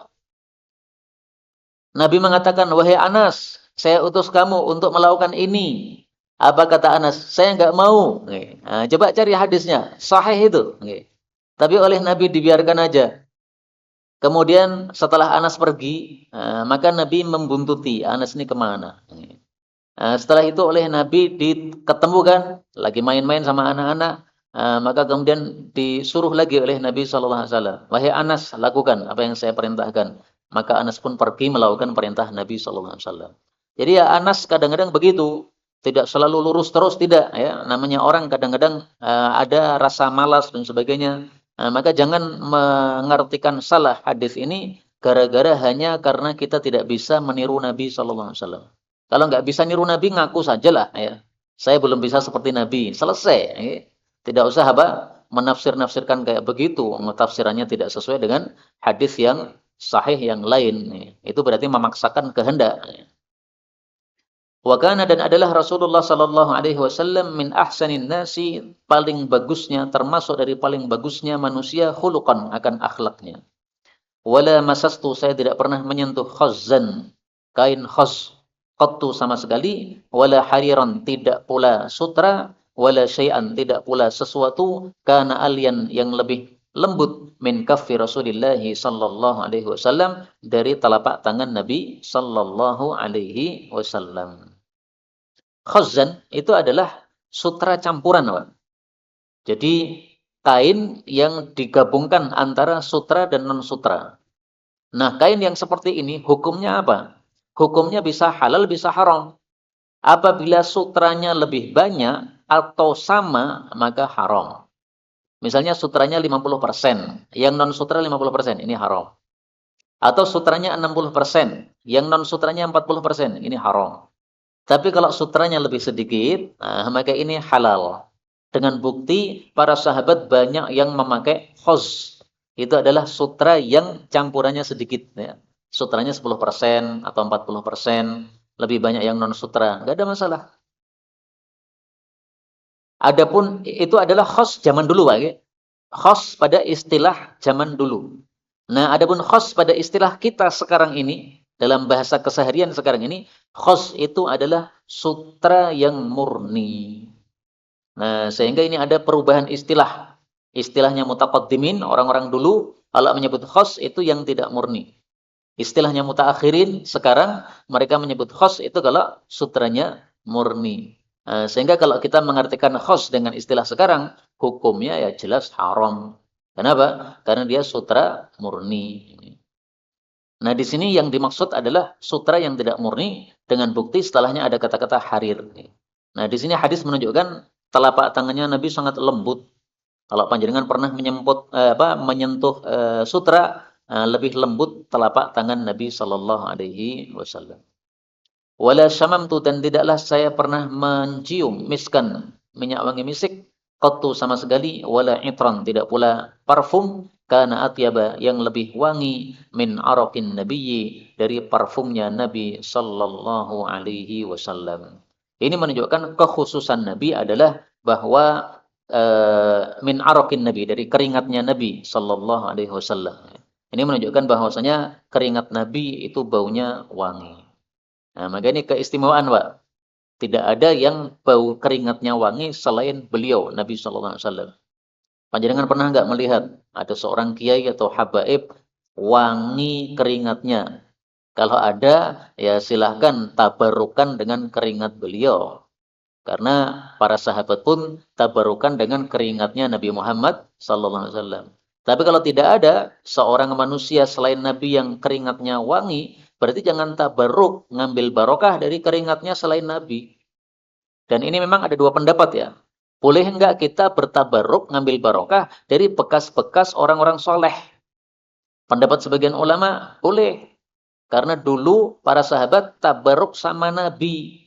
Nabi mengatakan, wahai Anas, saya utus kamu untuk melakukan ini. Apa kata Anas? Saya nggak mau. Nah, coba cari hadisnya, sahih itu. Tapi oleh Nabi dibiarkan aja. Kemudian setelah Anas pergi, maka Nabi membuntuti Anas ini kemana. Setelah itu oleh Nabi diketemukan lagi main-main sama anak-anak. Maka kemudian disuruh lagi oleh Nabi SAW, wahai Anas, lakukan apa yang saya perintahkan. Maka Anas pun pergi melakukan perintah Nabi SAW. Jadi ya Anas kadang-kadang begitu, tidak selalu lurus terus, tidak. Ya, namanya orang kadang-kadang ada rasa malas dan sebagainya. Maka jangan mengartikan salah hadis ini gara-gara hanya karena kita tidak bisa meniru Nabi SAW. Kalau nggak bisa niru Nabi, ngaku sajalah. Ya. Saya belum bisa seperti Nabi, selesai. Ya. Tidak usah apa menafsir-nafsirkan kayak begitu, tafsirannya tidak sesuai dengan hadis yang sahih yang lain. Itu berarti memaksakan kehendak. Wa kana, dan adalah Rasulullah sallallahu alaihi wasallam min ahsanin nasi, paling bagusnya, termasuk dari paling bagusnya manusia, khuluqan, akan akhlaknya. Wala masastu, saya tidak pernah menyentuh khazzan, kain khaz, qattu, sama sekali, wala hariran, tidak pula sutra, wala syai'an, tidak pula sesuatu, kana alyan, yang lebih lembut, min kaffi Rasulillah sallallahu alaihi wasallam, dari telapak tangan Nabi sallallahu alaihi wasallam. Khazzan itu adalah sutra campuran, Pak. Jadi kain yang digabungkan antara sutra dan non sutra. Nah, kain yang seperti ini hukumnya apa? Hukumnya bisa halal, bisa haram. Apabila sutranya lebih banyak atau sama, maka haram. Misalnya sutranya 50%, yang non sutra 50%, ini haram. Atau sutranya 60%, yang non sutranya 40%, ini haram. Tapi kalau sutranya lebih sedikit, maka ini halal. Dengan bukti para sahabat banyak yang memakai khaz. Itu adalah sutra yang campurannya sedikit. Ya. Sutranya 10% atau 40%, lebih banyak yang non sutra, nggak ada masalah. Adapun itu adalah khas zaman dulu, Pak. Khas pada istilah zaman dulu. Nah, adapun khas pada istilah kita sekarang ini, dalam bahasa keseharian sekarang ini, khas itu adalah sutra yang murni. Nah, sehingga ini ada perubahan istilah. Istilahnya mutaqaddimin, orang-orang dulu kalau menyebut khos itu yang tidak murni. Istilahnya mutaakhirin, sekarang mereka menyebut khos itu kalau sutranya murni. Sehingga kalau kita mengartikan khos dengan istilah sekarang, hukumnya ya jelas haram. Kenapa? Karena dia sutra murni. Nah, di sini yang dimaksud adalah sutra yang tidak murni dengan bukti setelahnya ada kata-kata harir. Nah, di sini hadis menunjukkan telapak tangannya Nabi sangat lembut. Kalau panjenengan pernah menyentuh sutra, lebih lembut telapak tangan Nabi Shallallahu Alaihi Wasallam. Wala syamamtu, dan tidaklah saya pernah mencium miskan, minyak wangi misik, qattu sama sekali, wala itran, tidak pula parfum, kana atyaba, yang lebih wangi, min araqin nabiyyi, dari parfumnya Nabi sallallahu alaihi wasallam. Ini menunjukkan kekhususan Nabi adalah bahwa min araqin nabi, dari keringatnya Nabi sallallahu alaihi wasallam. Ini menunjukkan bahwasanya keringat Nabi itu baunya wangi. Nah, maka ini keistimewaan, Pak. Tidak ada yang bau keringatnya wangi selain beliau, Nabi Sallallahu Alaihi Wasallam. Panjenengan pernah nggak melihat ada seorang kiai atau habaib wangi keringatnya? Kalau ada, ya silahkan tabarukan dengan keringat beliau. Karena para sahabat pun tabarukan dengan keringatnya Nabi Muhammad Sallallahu Alaihi Wasallam. Tapi kalau tidak ada seorang manusia selain Nabi yang keringatnya wangi, berarti jangan tabaruk, ngambil barokah dari keringatnya selain Nabi. Dan ini memang ada dua pendapat ya. Boleh enggak kita bertabaruk, ngambil barokah dari bekas-bekas orang-orang soleh? Pendapat sebagian ulama, boleh. Karena dulu para sahabat tabaruk sama Nabi.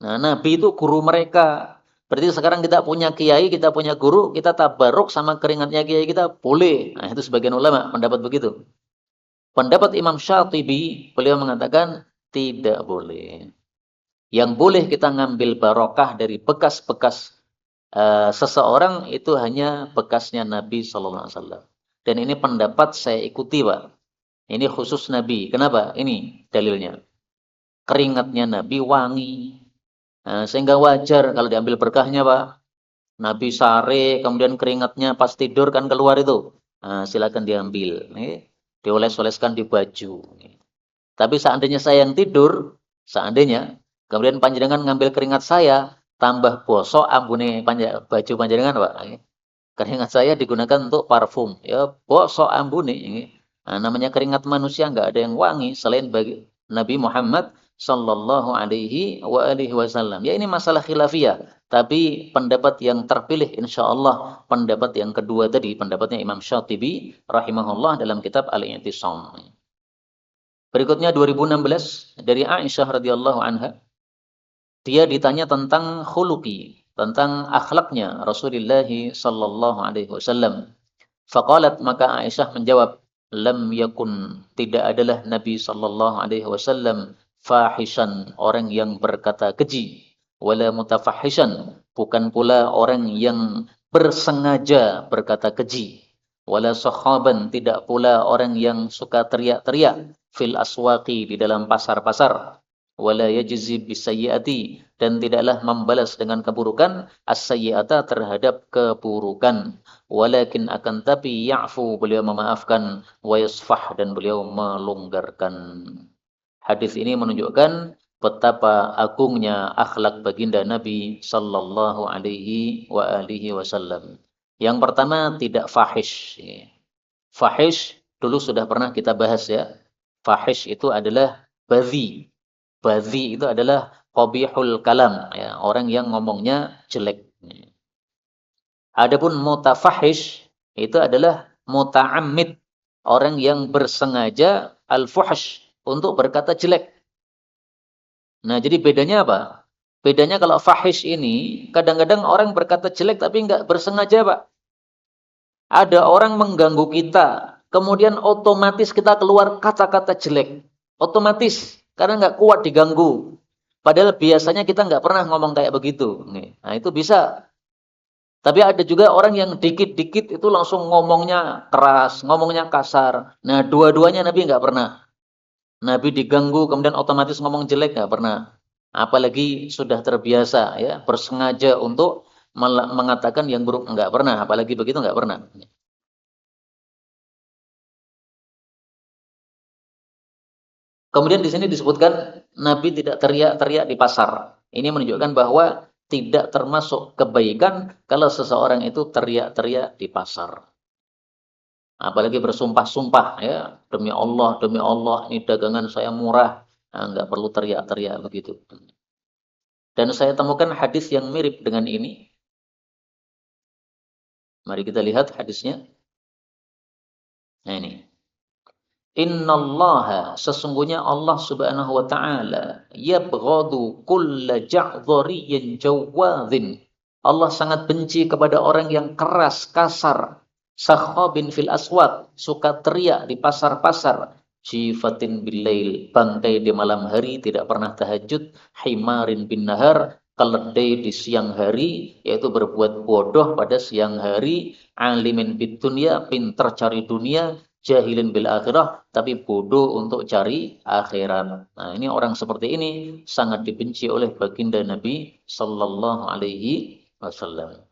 Nah, Nabi itu guru mereka. Berarti sekarang kita punya kiai, kita punya guru, kita tabaruk sama keringatnya kiai kita, boleh. Nah, itu sebagian ulama pendapat begitu. Pendapat Imam Syatibi, beliau mengatakan tidak boleh. Yang boleh kita ngambil barokah dari bekas-bekas seseorang itu hanya bekasnya Nabi Sallallahu Alaihi Wasallam. Dan ini pendapat saya ikuti, Pak. Ini khusus Nabi. Kenapa? Ini dalilnya. Keringatnya Nabi wangi. Nah, sehingga wajar kalau diambil berkahnya, Pak. Nabi sare, kemudian keringatnya pas tidur kan keluar itu. Nah, silakan diambil. Nih, dioles-oleskan di baju. Tapi seandainya saya yang tidur, seandainya, kemudian panjenengan ngambil keringat saya, tambah bosok ambune baju panjenengan, Pak. Keringat saya digunakan untuk parfum. Ya, bosok ambune. Nah, namanya keringat manusia nggak ada yang wangi selain bagi Nabi Muhammad Sallallahu Alaihi Wasallam. Ya, ini masalah khilafiyah. Tapi pendapat yang terpilih insya Allah pendapat yang kedua tadi, pendapatnya Imam Syatibi rahimahullah dalam kitab Al-I'tisam. Berikutnya 2016 dari Aisyah radhiyallahu anha. Dia ditanya tentang khuluqi, tentang akhlaknya Rasulullah sallallahu alaihi wasallam. Faqalat, maka Aisyah menjawab, lam yakun, tidak adalah Nabi sallallahu alaihi wasallam fahishan, orang yang berkata keji, wala mutafahishan, bukan pula orang yang bersengaja berkata keji, wala sahaban, tidak pula orang yang suka teriak-teriak, fil aswaqi, di dalam pasar-pasar, wala yajzi bisayyiati, dan tidaklah membalas dengan keburukan, as-sayyi'ata, terhadap keburukan, walakin, akan tapi, ya'fu, beliau memaafkan, wa yasfah, dan beliau melonggarkan. Hadis ini menunjukkan betapa agungnya akhlak baginda Nabi sallallahu alaihi wasallam. Yang pertama, tidak fahish. Fahish dulu sudah pernah kita bahas ya. Fahish itu adalah badhi. Badhi itu adalah qabihul kalam, ya, orang yang ngomongnya jelek. Adapun mutafahish itu adalah muta'ammid, orang yang bersengaja al-fuhsh, untuk berkata jelek. Nah, jadi bedanya apa? Bedanya kalau fahish ini, kadang-kadang orang berkata jelek tapi nggak bersengaja, Pak. Ada orang mengganggu kita, kemudian otomatis kita keluar kata-kata jelek. Otomatis, karena nggak kuat diganggu. Padahal biasanya kita nggak pernah ngomong kayak begitu. Nah, itu bisa. Tapi ada juga orang yang dikit-dikit itu langsung ngomongnya keras, ngomongnya kasar. Nah, dua-duanya Nabi nggak pernah. Nabi diganggu kemudian otomatis ngomong jelek, nggak pernah. Apalagi sudah terbiasa ya bersengaja untuk mengatakan yang buruk, enggak pernah, apalagi begitu enggak pernah. Kemudian di sini disebutkan Nabi tidak teriak-teriak di pasar. Ini menunjukkan bahwa tidak termasuk kebaikan kalau seseorang itu teriak-teriak di pasar. Apalagi bersumpah-sumpah ya, demi Allah, ini dagangan saya murah. Nah, nggak perlu teriak-teriak begitu. Dan saya temukan hadis yang mirip dengan ini. Mari kita lihat hadisnya. Nah ini. Innallaha, sesungguhnya Allah Subhanahu wa taala, yabghadu kulla ja'dhariyyin jawadzin. Allah sangat benci kepada orang yang keras, kasar, sakhabin fil aswad, suka teriak di pasar-pasar, jifatin billail, bangkai di malam hari, tidak pernah tahajud, himarin bin nahar, keledai di siang hari, yaitu berbuat bodoh pada siang hari, alimin bid dunya, pintar cari dunia, jahilin bil akhirah, tapi bodoh untuk cari akhirat. Nah, ini orang seperti ini sangat dibenci oleh baginda Nabi sallallahu alaihi wasallam.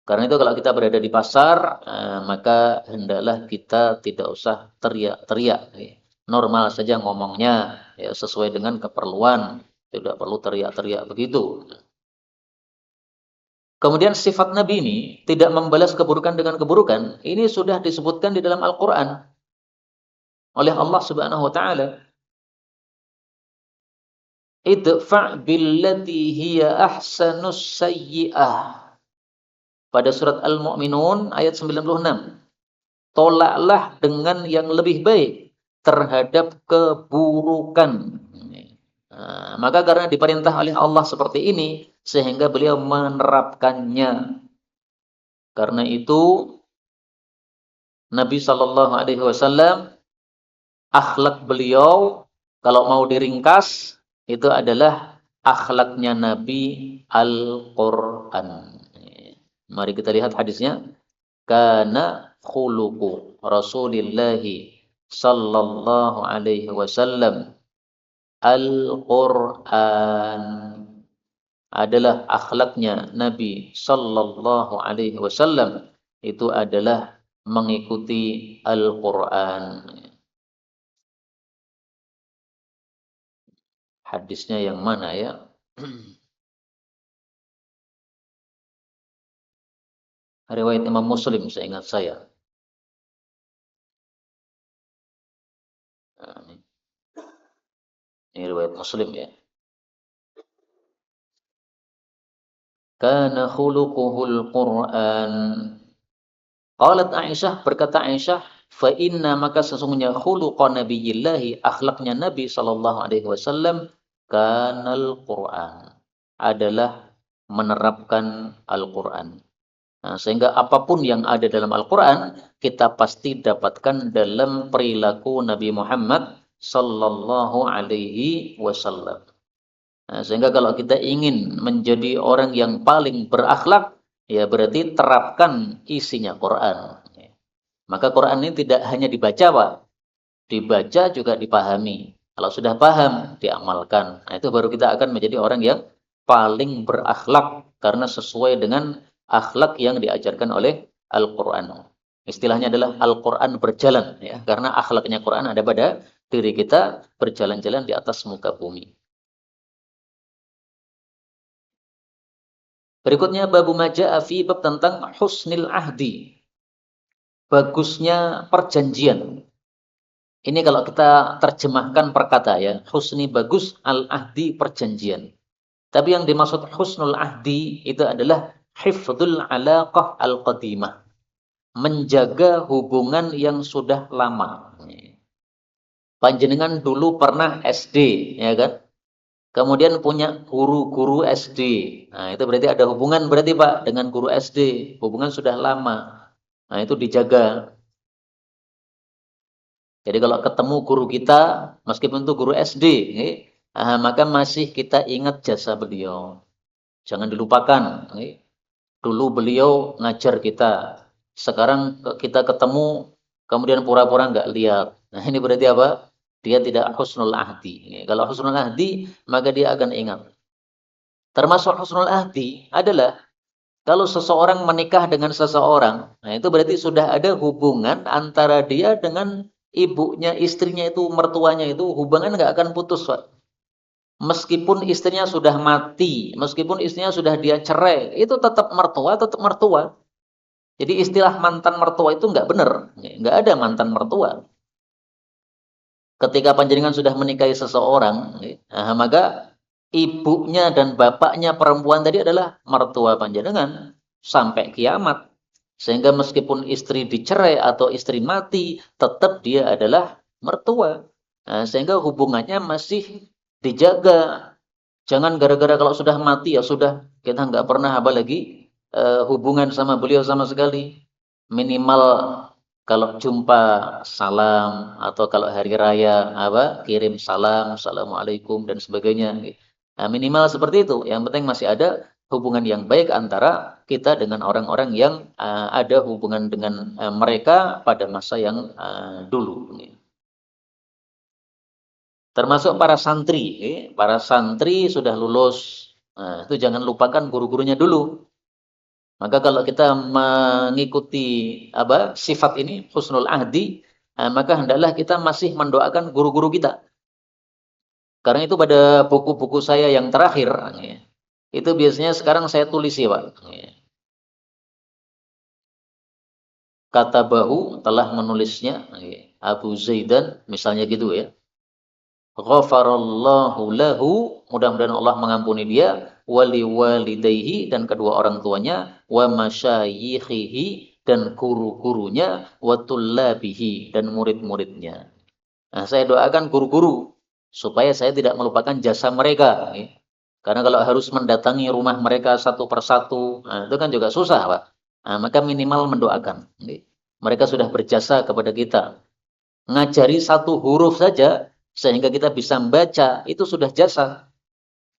Karena itu kalau kita berada di pasar, maka hendaklah kita tidak usah teriak-teriak. Normal saja ngomongnya, ya, sesuai dengan keperluan. Tidak perlu teriak-teriak begitu. Kemudian sifat Nabi ini tidak membalas keburukan dengan keburukan. Ini sudah disebutkan di dalam Al-Quran oleh Allah Subhanahu wa taala. Idfa' billati hiya ahsanus sayyi'ah. Pada surat Al-Mu'minun ayat 96. Tolaklah dengan yang lebih baik terhadap keburukan. Nah, maka karena diperintah oleh Allah seperti ini, sehingga beliau menerapkannya. Karena itu Nabi Shallallahu Alaihi Wasallam, akhlak beliau kalau mau diringkas itu adalah akhlaknya Nabi Al-Quran. Mari kita lihat hadisnya. Kana khuluqu Rasulillahi sallallahu alaihi wasallam Al-Quran. Adalah akhlaknya Nabi sallallahu alaihi wasallam itu adalah mengikuti Al-Quran. Hadisnya yang mana ya? Riwayat Imam Muslim seingat saya. Nah, ini riwayat Muslim ya. Kana khuluquhul Qur'an. Qalat Aisyah, berkata Aisyah, fa inna, maka sesungguhnya khuluqa nabiyillahi, akhlaknya Nabi sallallahu alaihi wasallam, kanal Qur'an, adalah menerapkan Al-Qur'an. Nah, sehingga apapun yang ada dalam Al-Quran, kita pasti dapatkan dalam perilaku Nabi Muhammad sallallahu alaihi wasallam. Nah, sehingga kalau kita ingin menjadi orang yang paling berakhlak, ya berarti terapkan isinya Quran. Maka Quran ini tidak hanya dibaca, Pak. Dibaca juga dipahami. Kalau sudah paham, diamalkan. Nah, itu baru kita akan menjadi orang yang paling berakhlak karena sesuai dengan akhlak yang diajarkan oleh Al-Quran. Istilahnya adalah Al-Quran berjalan, ya, karena akhlaknya Quran ada pada diri kita berjalan-jalan di atas muka bumi. Berikutnya babu maja'a fi, bab tentang husnil ahdi. Bagusnya perjanjian. Ini kalau kita terjemahkan perkata ya, husni bagus, al-ahdi perjanjian. Tapi yang dimaksud husnul ahdi itu adalah hifdzul alaqah al-qadimah. Menjaga hubungan yang sudah lama. Panjenengan dulu pernah SD, ya kan? Kemudian punya guru-guru SD. Nah, itu berarti ada hubungan berarti Pak dengan guru SD. Hubungan sudah lama. Nah, itu dijaga. Jadi kalau ketemu guru kita, meskipun itu guru SD, maka masih kita ingat jasa beliau. Jangan dilupakan. Dulu beliau ngajar kita. Sekarang kita ketemu, kemudian pura-pura nggak lihat. Nah, ini berarti apa? Dia tidak husnul ahdi. Kalau husnul ahdi, maka dia akan ingat. Termasuk husnul ahdi adalah kalau seseorang menikah dengan seseorang, nah itu berarti sudah ada hubungan antara dia dengan ibunya, istrinya itu, mertuanya itu, hubungan nggak akan putus, Pak. Meskipun istrinya sudah mati, meskipun istrinya sudah dia cerai, itu tetap mertua, tetap mertua. Jadi istilah mantan mertua itu nggak benar, nggak ada mantan mertua. Ketika panjenengan sudah menikahi seseorang, nah, maka ibunya dan bapaknya perempuan tadi adalah mertua panjenengan sampai kiamat. Sehingga meskipun istri dicerai atau istri mati, tetap dia adalah mertua. Nah, sehingga hubungannya masih dijaga. Jangan gara-gara kalau sudah mati ya sudah kita nggak pernah apa lagi hubungan sama beliau sama sekali. Minimal kalau jumpa salam atau kalau hari raya apa kirim salam, assalamualaikum dan sebagainya. Nah, minimal seperti itu. Yang penting masih ada hubungan yang baik antara kita dengan orang-orang yang ada hubungan dengan mereka pada masa yang dulu. Termasuk para santri, para santri sudah lulus. Nah, itu jangan lupakan guru-gurunya dulu. Maka kalau kita mengikuti apa sifat ini husnul ahdi, maka hendaklah kita masih mendoakan guru-guru kita. Karena itu pada buku-buku saya yang terakhir, itu biasanya sekarang saya tulis ya, Pak. Kata bahu telah menulisnya Abu Zaidan, misalnya gitu ya. Ghafarallahu lahu, mudah-mudahan Allah mengampuni dia, wali walidayhi dan kedua orang tuanya, wa masyayikhihi dan guru-gurunya, wa tullabihi dan murid-muridnya. Nah, saya doakan guru-guru supaya saya tidak melupakan jasa mereka. Karena kalau harus mendatangi rumah mereka satu persatu, nah, itu kan juga susah, Pak. Nah, maka minimal mendoakan. Mereka sudah berjasa kepada kita. Ngajari satu huruf saja sehingga kita bisa membaca itu sudah jasa.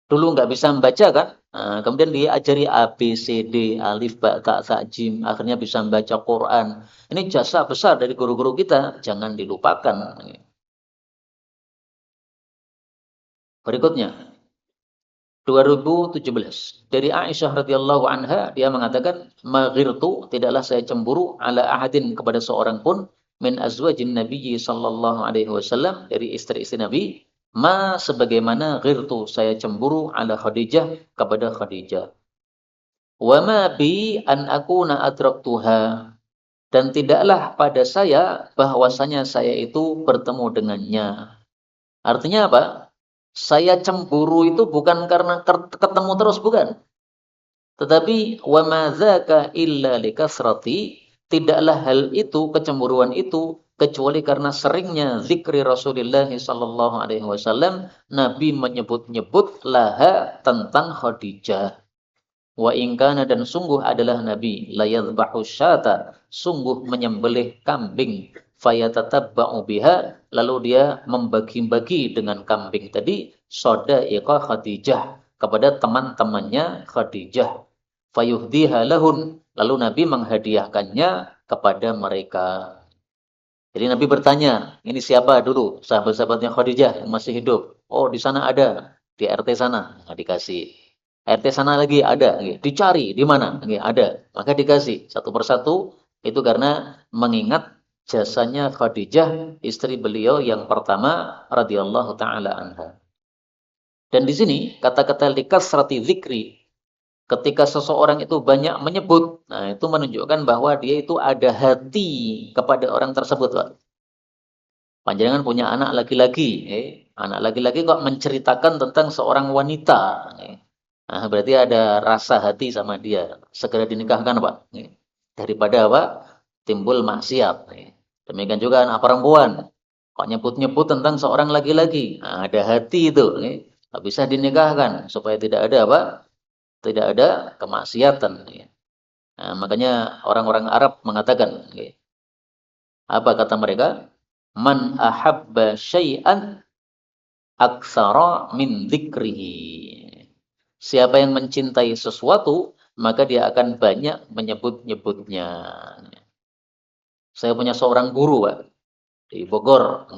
Dulu nggak bisa membaca kan, nah, kemudian diajari A B C D alif ba ta sa jim, akhirnya bisa membaca Quran. Ini jasa besar dari guru-guru kita, jangan dilupakan. Berikutnya 2017 dari Aisyah radhiyallahu anha, dia mengatakan maghirtu, tidaklah saya cemburu ala ahadin kepada seorang pun min azwajin nabiyyi sallallahu alaihi wasallam, dari istri-istri Nabi, ma sebagaimana ghirtu saya cemburu ala Khadijah kepada Khadijah. Wa ma bi an akuna adraktuha, dan tidaklah pada saya bahwasanya saya itu bertemu dengannya. Artinya apa? Saya cemburu itu bukan karena ketemu terus, bukan. Tetapi wa madzaka illa likasrati, tidaklah hal itu, kecemburuan itu, kecuali karena seringnya zikri Rasulullah sallallahu alaihi wasallam, Nabi menyebut-nyebut laha tentang Khadijah. Wa ingkana, dan sungguh adalah Nabi layadbahu syata, sungguh menyembelih kambing, fayatatabba'u biha, lalu dia membagi-bagi dengan kambing tadi sodaiqa Khadijah, kepada teman-temannya Khadijah, fayuhdiha lahun, lalu Nabi menghadiahkannya kepada mereka. Jadi Nabi bertanya, ini siapa dulu sahabat-sahabatnya Khadijah yang masih hidup? Oh, di sana ada, di RT sana. Nah, dikasih. RT sana lagi ada, dicari di mana? Ada. Maka dikasih satu persatu, itu karena mengingat jasanya Khadijah, istri beliau yang pertama radhiyallahu taala anha. Dan di sini kata-kata likasrati zikri, ketika seseorang itu banyak menyebut, nah itu menunjukkan bahwa dia itu ada hati kepada orang tersebut, Pak. Panjenengan punya anak laki-laki, anak laki-laki kok menceritakan tentang seorang wanita, nah, berarti ada rasa hati sama dia, segera dinikahkan, Pak. Daripada apa? Timbul maksiat. Demikian juga anak perempuan, kok nyebut-nyebut tentang seorang laki-laki, nah, ada hati itu, nggak bisa dinikahkan supaya tidak ada apa? Tidak ada kemaksiatan. Nah, makanya orang-orang Arab mengatakan, apa kata mereka? Man ahabba syai'an aktsara min dzikrihi. Siapa yang mencintai sesuatu, maka dia akan banyak menyebut-nyebutnya. Saya punya seorang guru, Pak, di Bogor.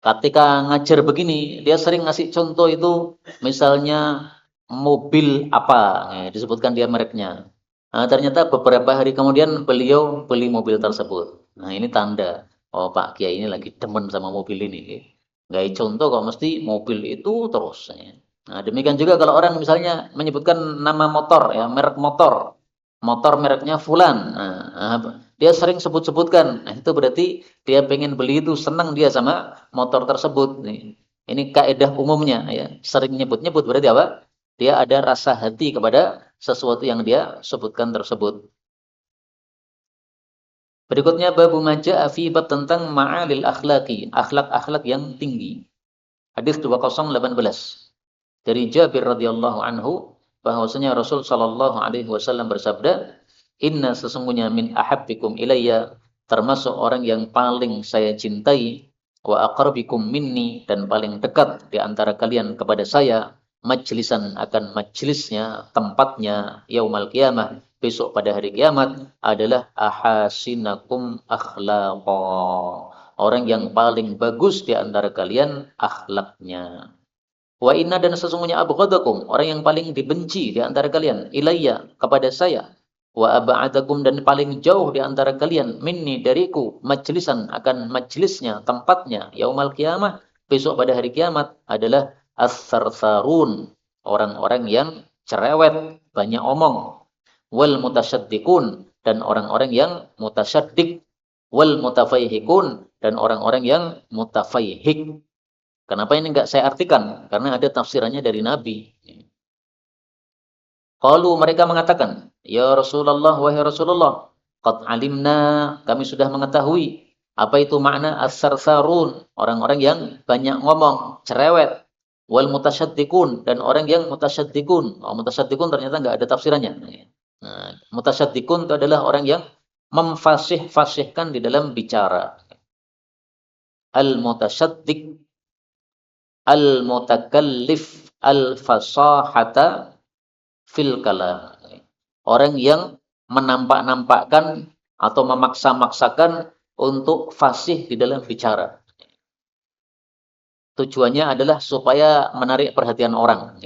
Ketika ngajar begini, dia sering ngasih contoh itu, misalnya mobil apa, disebutkan dia mereknya. Nah, ternyata beberapa hari kemudian beliau beli mobil tersebut. Nah, ini tanda, oh Pak Kiai ini lagi demen sama mobil ini. Nggak contoh kok mesti mobil itu terus. Nah, demikian juga kalau orang misalnya menyebutkan nama motor, ya merek motor, motor mereknya Fulan. Dia sering sebut-sebutkan. Nah, itu berarti dia pengen beli itu, senang dia sama motor tersebut. Nih. Ini kaidah umumnya ya. Sering nyebut-nyebut berarti apa? Dia ada rasa hati kepada sesuatu yang dia sebutkan tersebut. Berikutnya babu maja fi bab tentang ma'alil akhlaqi, akhlak-akhlak yang tinggi. Hadis 2018. Dari Jabir radhiyallahu anhu bahwasanya Rasul sallallahu alaihi wasallam bersabda, "Inna sesungguhnya min ahabbikum ilayya, termasuk orang yang paling saya cintai, wa aqrabikum minni, dan paling dekat di antara kalian kepada saya, majlisan akan majlisnya, tempatnya yaumal qiyamah, besok pada hari kiamat, adalah ahasinakum akhlaqa." Orang yang paling bagus di antara kalian akhlaknya. Wa inna, dan sesungguhnya abghadakum, orang yang paling dibenci di antara kalian, ilayya, kepada saya. Wa ab'adakum, dan paling jauh di antara kalian, minni, dariku, majlisan, akan majlisnya, tempatnya, yaumal qiyamah, besok pada hari kiamat, adalah as-sarsarun, orang-orang yang cerewet, banyak omong. Wal mutasyaddiqun, dan orang-orang yang mutasyaddiq. Wal mutafayhikun, dan orang-orang yang mutafayhik. Kenapa ini enggak saya artikan? Karena ada tafsirannya dari Nabi. Qalu, mereka mengatakan, ya Rasulullah, wahai Rasulullah, qad alimna, kami sudah mengetahui apa itu makna as-sarsarun, orang-orang yang banyak ngomong, cerewet, wal mutasyaddiqun, dan orang yang mutasyaddiqun. Oh, mutasyaddiqun ternyata enggak ada tafsirannya. Nah, mutasyaddiqun itu adalah orang yang memfasih-fasihkan di dalam bicara. Al-mutasyaddiq al-mutakallif al-fasahata fil kalam. Orang yang menampak-nampakkan atau memaksa-maksakan untuk fasih di dalam bicara. Tujuannya adalah supaya menarik perhatian orang.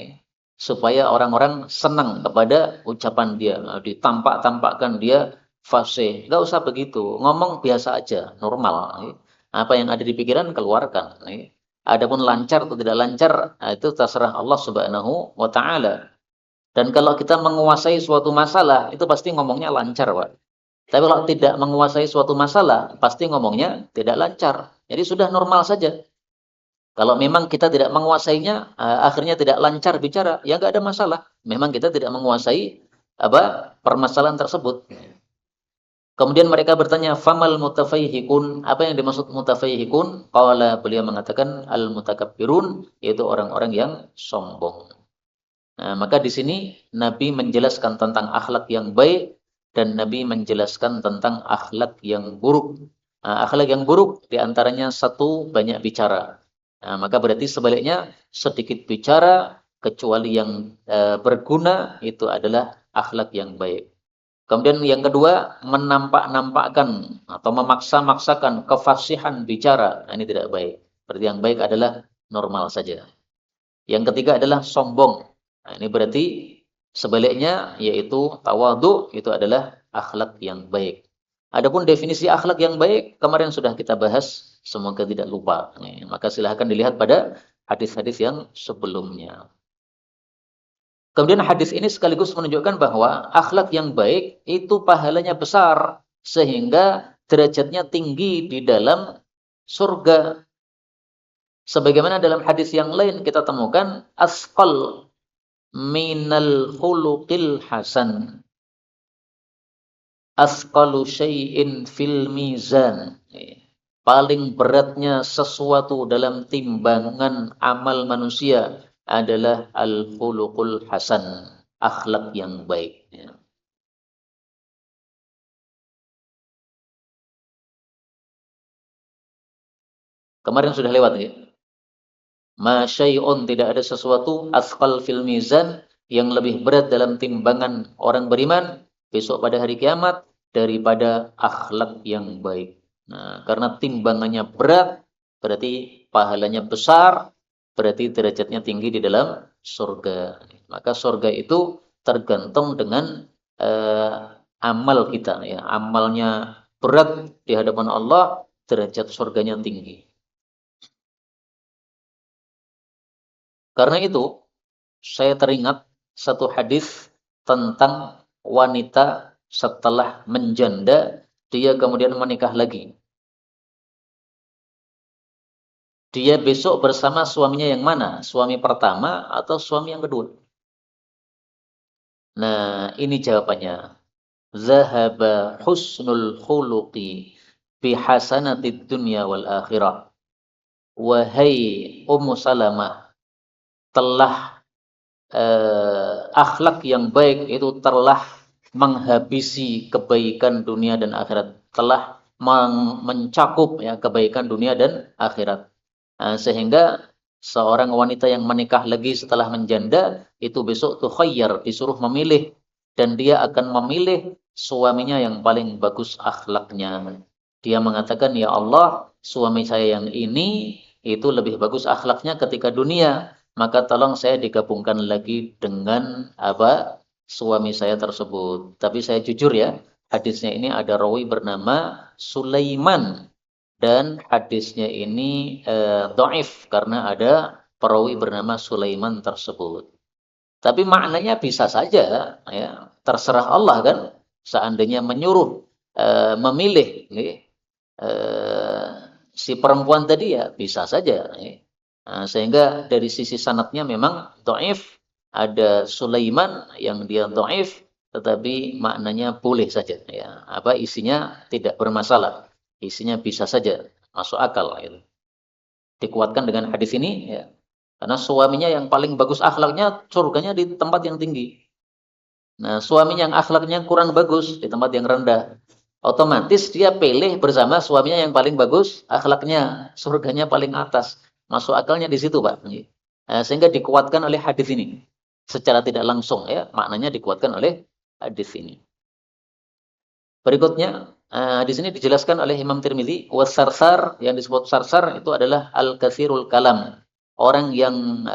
Supaya orang-orang senang kepada ucapan dia. Ditampak-tampakkan dia fasih. Nggak usah begitu. Ngomong biasa aja, normal. Apa yang ada di pikiran keluarkan. Adapun lancar atau tidak lancar, itu terserah Allah Subhanahu wa taala. Dan kalau kita menguasai suatu masalah, itu pasti ngomongnya lancar, Pak. Tapi kalau tidak menguasai suatu masalah, pasti ngomongnya tidak lancar. Jadi sudah normal saja. Kalau memang kita tidak menguasainya, akhirnya tidak lancar bicara, ya nggak ada masalah. Memang kita tidak menguasai permasalahan tersebut. Kemudian mereka bertanya, famal mutafayhikun, apa yang dimaksud mutafayhikun? Qala, beliau mengatakan, al mutakabbirun, yaitu orang-orang yang sombong. Nah, maka di sini Nabi menjelaskan tentang akhlak yang baik dan Nabi menjelaskan tentang akhlak yang buruk. Nah, akhlak yang buruk diantaranya satu, banyak bicara. Nah, maka berarti sebaliknya sedikit bicara kecuali yang berguna, itu adalah akhlak yang baik. Kemudian yang kedua, menampak-nampakkan atau memaksa-maksakan kefasihan bicara. Nah, ini tidak baik. Berarti yang baik adalah normal saja. Yang ketiga adalah sombong. Nah, ini berarti sebaliknya, yaitu tawadhu, itu adalah akhlak yang baik. Adapun definisi akhlak yang baik kemarin sudah kita bahas, semoga tidak lupa. Maka silahkan dilihat pada hadis-hadis yang sebelumnya. Kemudian hadis ini sekaligus menunjukkan bahwa akhlak yang baik itu pahalanya besar, sehingga derajatnya tinggi di dalam surga. Sebagaimana dalam hadis yang lain kita temukan, asqal minal khuluqil hasan, asqalu syai'in fil mizan. Paling beratnya sesuatu dalam timbangan amal manusia adalah al-khuluqul hasan, akhlak yang baik. Kemarin sudah lewat ya. Ma syai'un, tidak ada sesuatu, asqal fil mizan, yang lebih berat dalam timbangan orang beriman besok pada hari kiamat daripada akhlak yang baik. Nah, karena timbangannya berat, berarti pahalanya besar, berarti derajatnya tinggi di dalam surga. Maka surga itu tergantung dengan amal kita ya. Amalnya berat di hadapan Allah, derajat surganya tinggi. Karena itu, saya teringat satu hadis tentang wanita setelah menjanda, dia kemudian menikah lagi. Dia besok bersama suaminya yang mana? Suami pertama atau suami yang kedua? Nah, ini jawabannya. Zahaba husnul khuluqi bihasanatid dunya wal akhirah. Wahai Ummu Salamah, telah akhlak yang baik itu telah menghabisi kebaikan dunia dan akhirat, telah mencakup ya kebaikan dunia dan akhirat. Sehingga seorang wanita yang menikah lagi setelah menjanda itu besok tuh khayyar, disuruh memilih, dan dia akan memilih suaminya yang paling bagus akhlaknya. Dia mengatakan, ya Allah, suami saya yang ini itu lebih bagus akhlaknya ketika dunia, maka tolong saya digabungkan lagi dengan suami saya tersebut. Tapi saya jujur ya, hadisnya ini ada rawi bernama Sulaiman, dan hadisnya ini dhaif karena ada perawi bernama Sulaiman tersebut. Tapi maknanya bisa saja ya, terserah Allah kan, seandainya menyuruh memilih si perempuan tadi ya bisa saja ya. Sehingga dari sisi sanadnya memang dhaif, ada Sulaiman yang dia dhaif, tetapi maknanya boleh saja ya. Isinya tidak bermasalah. Isinya bisa saja masuk akal gitu. Dikuatkan dengan hadis ini ya. Karena suaminya yang paling bagus akhlaknya, surganya di tempat yang tinggi. Nah, suaminya yang akhlaknya kurang bagus di tempat yang rendah, otomatis dia pilih bersama suaminya yang paling bagus akhlaknya, surganya paling atas. Masuk akalnya di situ, Pak. Sehingga dikuatkan oleh hadis ini. Secara tidak langsung ya, maknanya dikuatkan oleh hadis ini. Berikutnya, di sini dijelaskan oleh Imam Tirmidzi, wasarsar, yang disebut sarsar itu adalah al-katsirul kalam, orang yang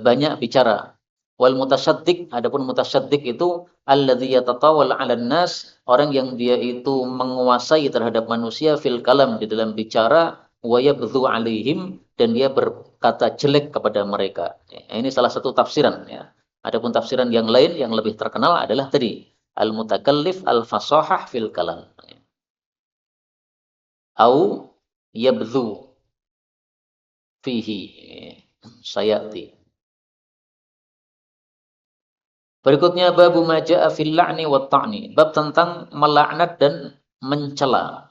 banyak bicara. Wal mutasyaddiq, adapun mutasyaddiq itu alladzi yatatawal 'alan nas, orang yang dia itu menguasai terhadap manusia fil kalam, di dalam bicara, wa yabdhu 'alaihim, dan dia berkata jelek kepada mereka. Ini salah satu tafsiran ya. Adapun tafsiran yang lain yang lebih terkenal adalah tadi al-mutakallif al-fasahah fil kalam. Au yabdhu fihi sayati. Berikutnya babu maja'a fil la'ni wat ta'ni. Bab tentang melaknat dan mencela.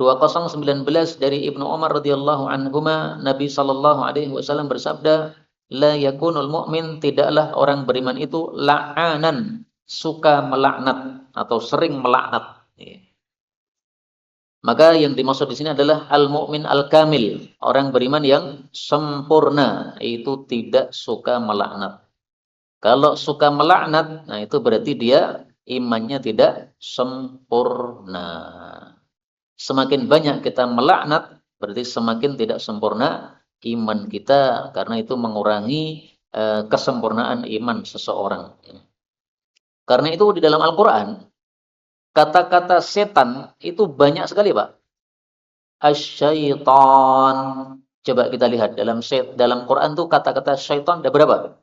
2019 dari Ibnu Umar radhiyallahu anhuma, Nabi sallallahu alaihi wasallam bersabda, la yakunul mu'min, tidaklah orang beriman itu la'anan, suka melaknat atau sering melaknat. Maka yang dimaksud di sini adalah al-mu'min al-kamil, orang beriman yang sempurna, itu tidak suka melaknat. Kalau suka melaknat, nah itu berarti dia imannya tidak sempurna. Semakin banyak kita melaknat, berarti semakin tidak sempurna iman kita, karena itu mengurangi kesempurnaan iman seseorang. Karena itu di dalam Al-Quran, kata-kata setan itu banyak sekali, Pak. Asyaiton. Coba kita lihat dalam Quran tuh kata-kata syaitan ada berapa?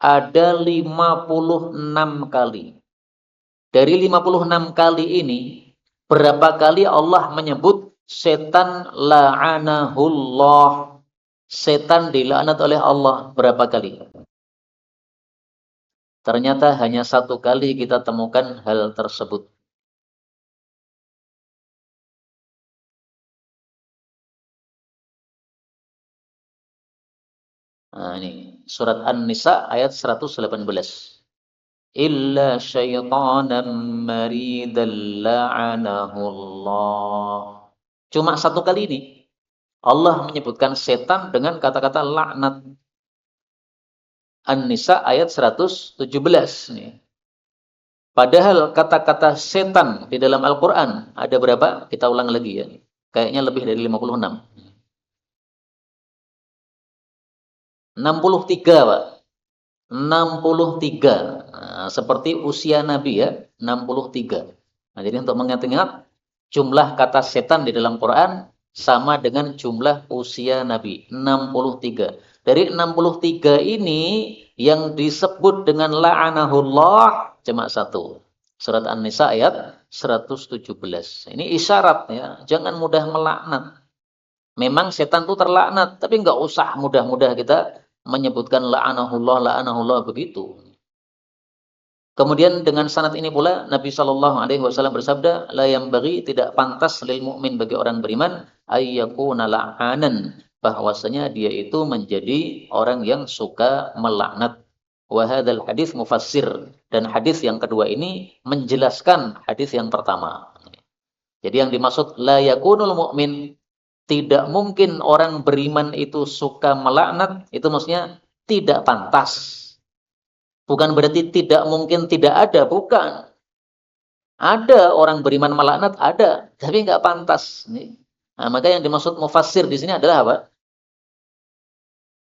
Ada 56 kali. Dari 56 kali ini, berapa kali Allah menyebut setan la'anahullah? Setan dilaknat oleh Allah berapa kali? Ternyata hanya satu kali kita temukan hal tersebut. Nah, ini surat An-Nisa ayat 118. Illa syaitanan maridan la'anahullah. Cuma satu kali ini Allah menyebutkan setan dengan kata-kata laknat. An-Nisa ayat 117 nih. Padahal kata-kata setan di dalam Al-Qur'an ada berapa? Kita ulang lagi ya. Kayaknya lebih dari 56. 63, Pak. 63. Nah, seperti usia Nabi ya, 63. Nah, jadi untuk mengingat-ingat jumlah kata setan di dalam Quran sama dengan jumlah usia Nabi, 63. Dari 63 ini yang disebut dengan la'anahullah cuma satu. Surat An-Nisa ayat 117. Ini isyarat ya, jangan mudah melaknat. Memang setan itu terlaknat, tapi nggak usah mudah-mudah kita menyebutkan la'anahullah begitu. Kemudian dengan sanad ini pula Nabi Shallallahu Alaihi Wasallam bersabda, la yang bagi tidak pantas lil mukmin bagi orang beriman ayyakuna la'anan, bahwasanya dia itu menjadi orang yang suka melaknat. Wa hadzal hadis mufassir, dan hadis yang kedua ini menjelaskan hadis yang pertama. Jadi yang dimaksud la yakunul mukmin, tidak mungkin orang beriman itu suka melaknat, itu maksudnya tidak pantas. Bukan berarti tidak mungkin tidak ada, bukan. Ada orang beriman melaknat, ada, tapi nggak pantas. Nah, maka yang dimaksud mufassir di sini adalah apa?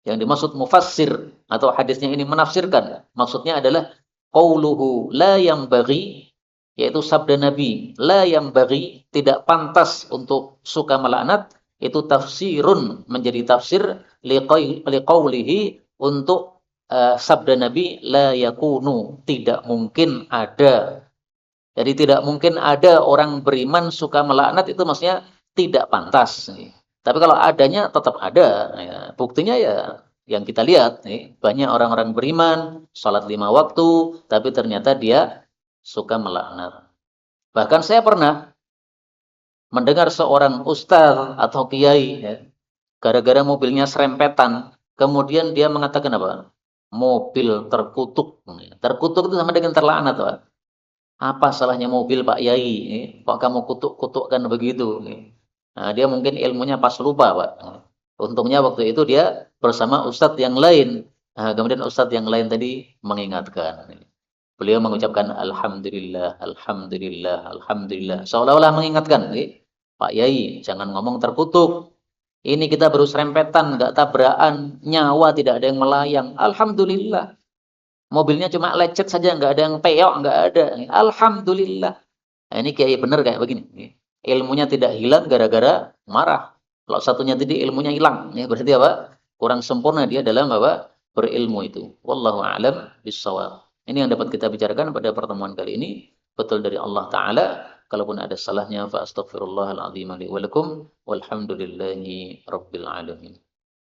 Yang dimaksud mufassir atau hadisnya ini menafsirkan, maksudnya adalah qauluhu la yang bagi, yaitu sabda Nabi, la yang bagi, tidak pantas untuk suka melaknat, itu tafsirun, menjadi tafsir liqaulihi, untuk sabda Nabi la yakunu, tidak mungkin ada. Jadi tidak mungkin ada orang beriman suka melaknat, itu maksudnya tidak pantas. Tapi kalau adanya tetap ada. Ya. Buktinya ya yang kita lihat, banyak orang-orang beriman, sholat 5 waktu, tapi ternyata dia suka melaknat. Bahkan saya pernah mendengar seorang ustaz atau kiai, ya, gara-gara mobilnya serempetan, kemudian dia mengatakan apa? Mobil terkutuk. Terkutuk itu sama dengan terlaknat, Pak. Apa salahnya mobil Pak Yai? Kok kamu kutuk-kutukkan begitu? Nah, dia mungkin ilmunya pas lupa, Pak. Untungnya waktu itu dia bersama ustadz yang lain. Nah, kemudian ustadz yang lain tadi mengingatkan. Beliau mengucapkan Alhamdulillah, Alhamdulillah, Alhamdulillah. Seolah-olah mengingatkan, Pak Yai, jangan ngomong terkutuk. Ini kita baru serempetan, nggak tabrakan, nyawa tidak ada yang melayang. Alhamdulillah. Mobilnya cuma lecet saja, nggak ada yang peyok, nggak ada. Alhamdulillah. Nah, ini kiai bener kayak begini. Ilmunya tidak hilang gara-gara marah. Kalau satunya tadi ilmunya hilang, ya berarti apa? Kurang sempurna dia dalam apa? Berilmu itu. Wallahu a'lam bishawab. Ini yang dapat kita bicarakan pada pertemuan kali ini. Betul dari Allah Ta'ala. Kalaupun ada salahnya, fa astaghfirullahaladzim li wa lakum. Walhamdulillahi rabbil alamin.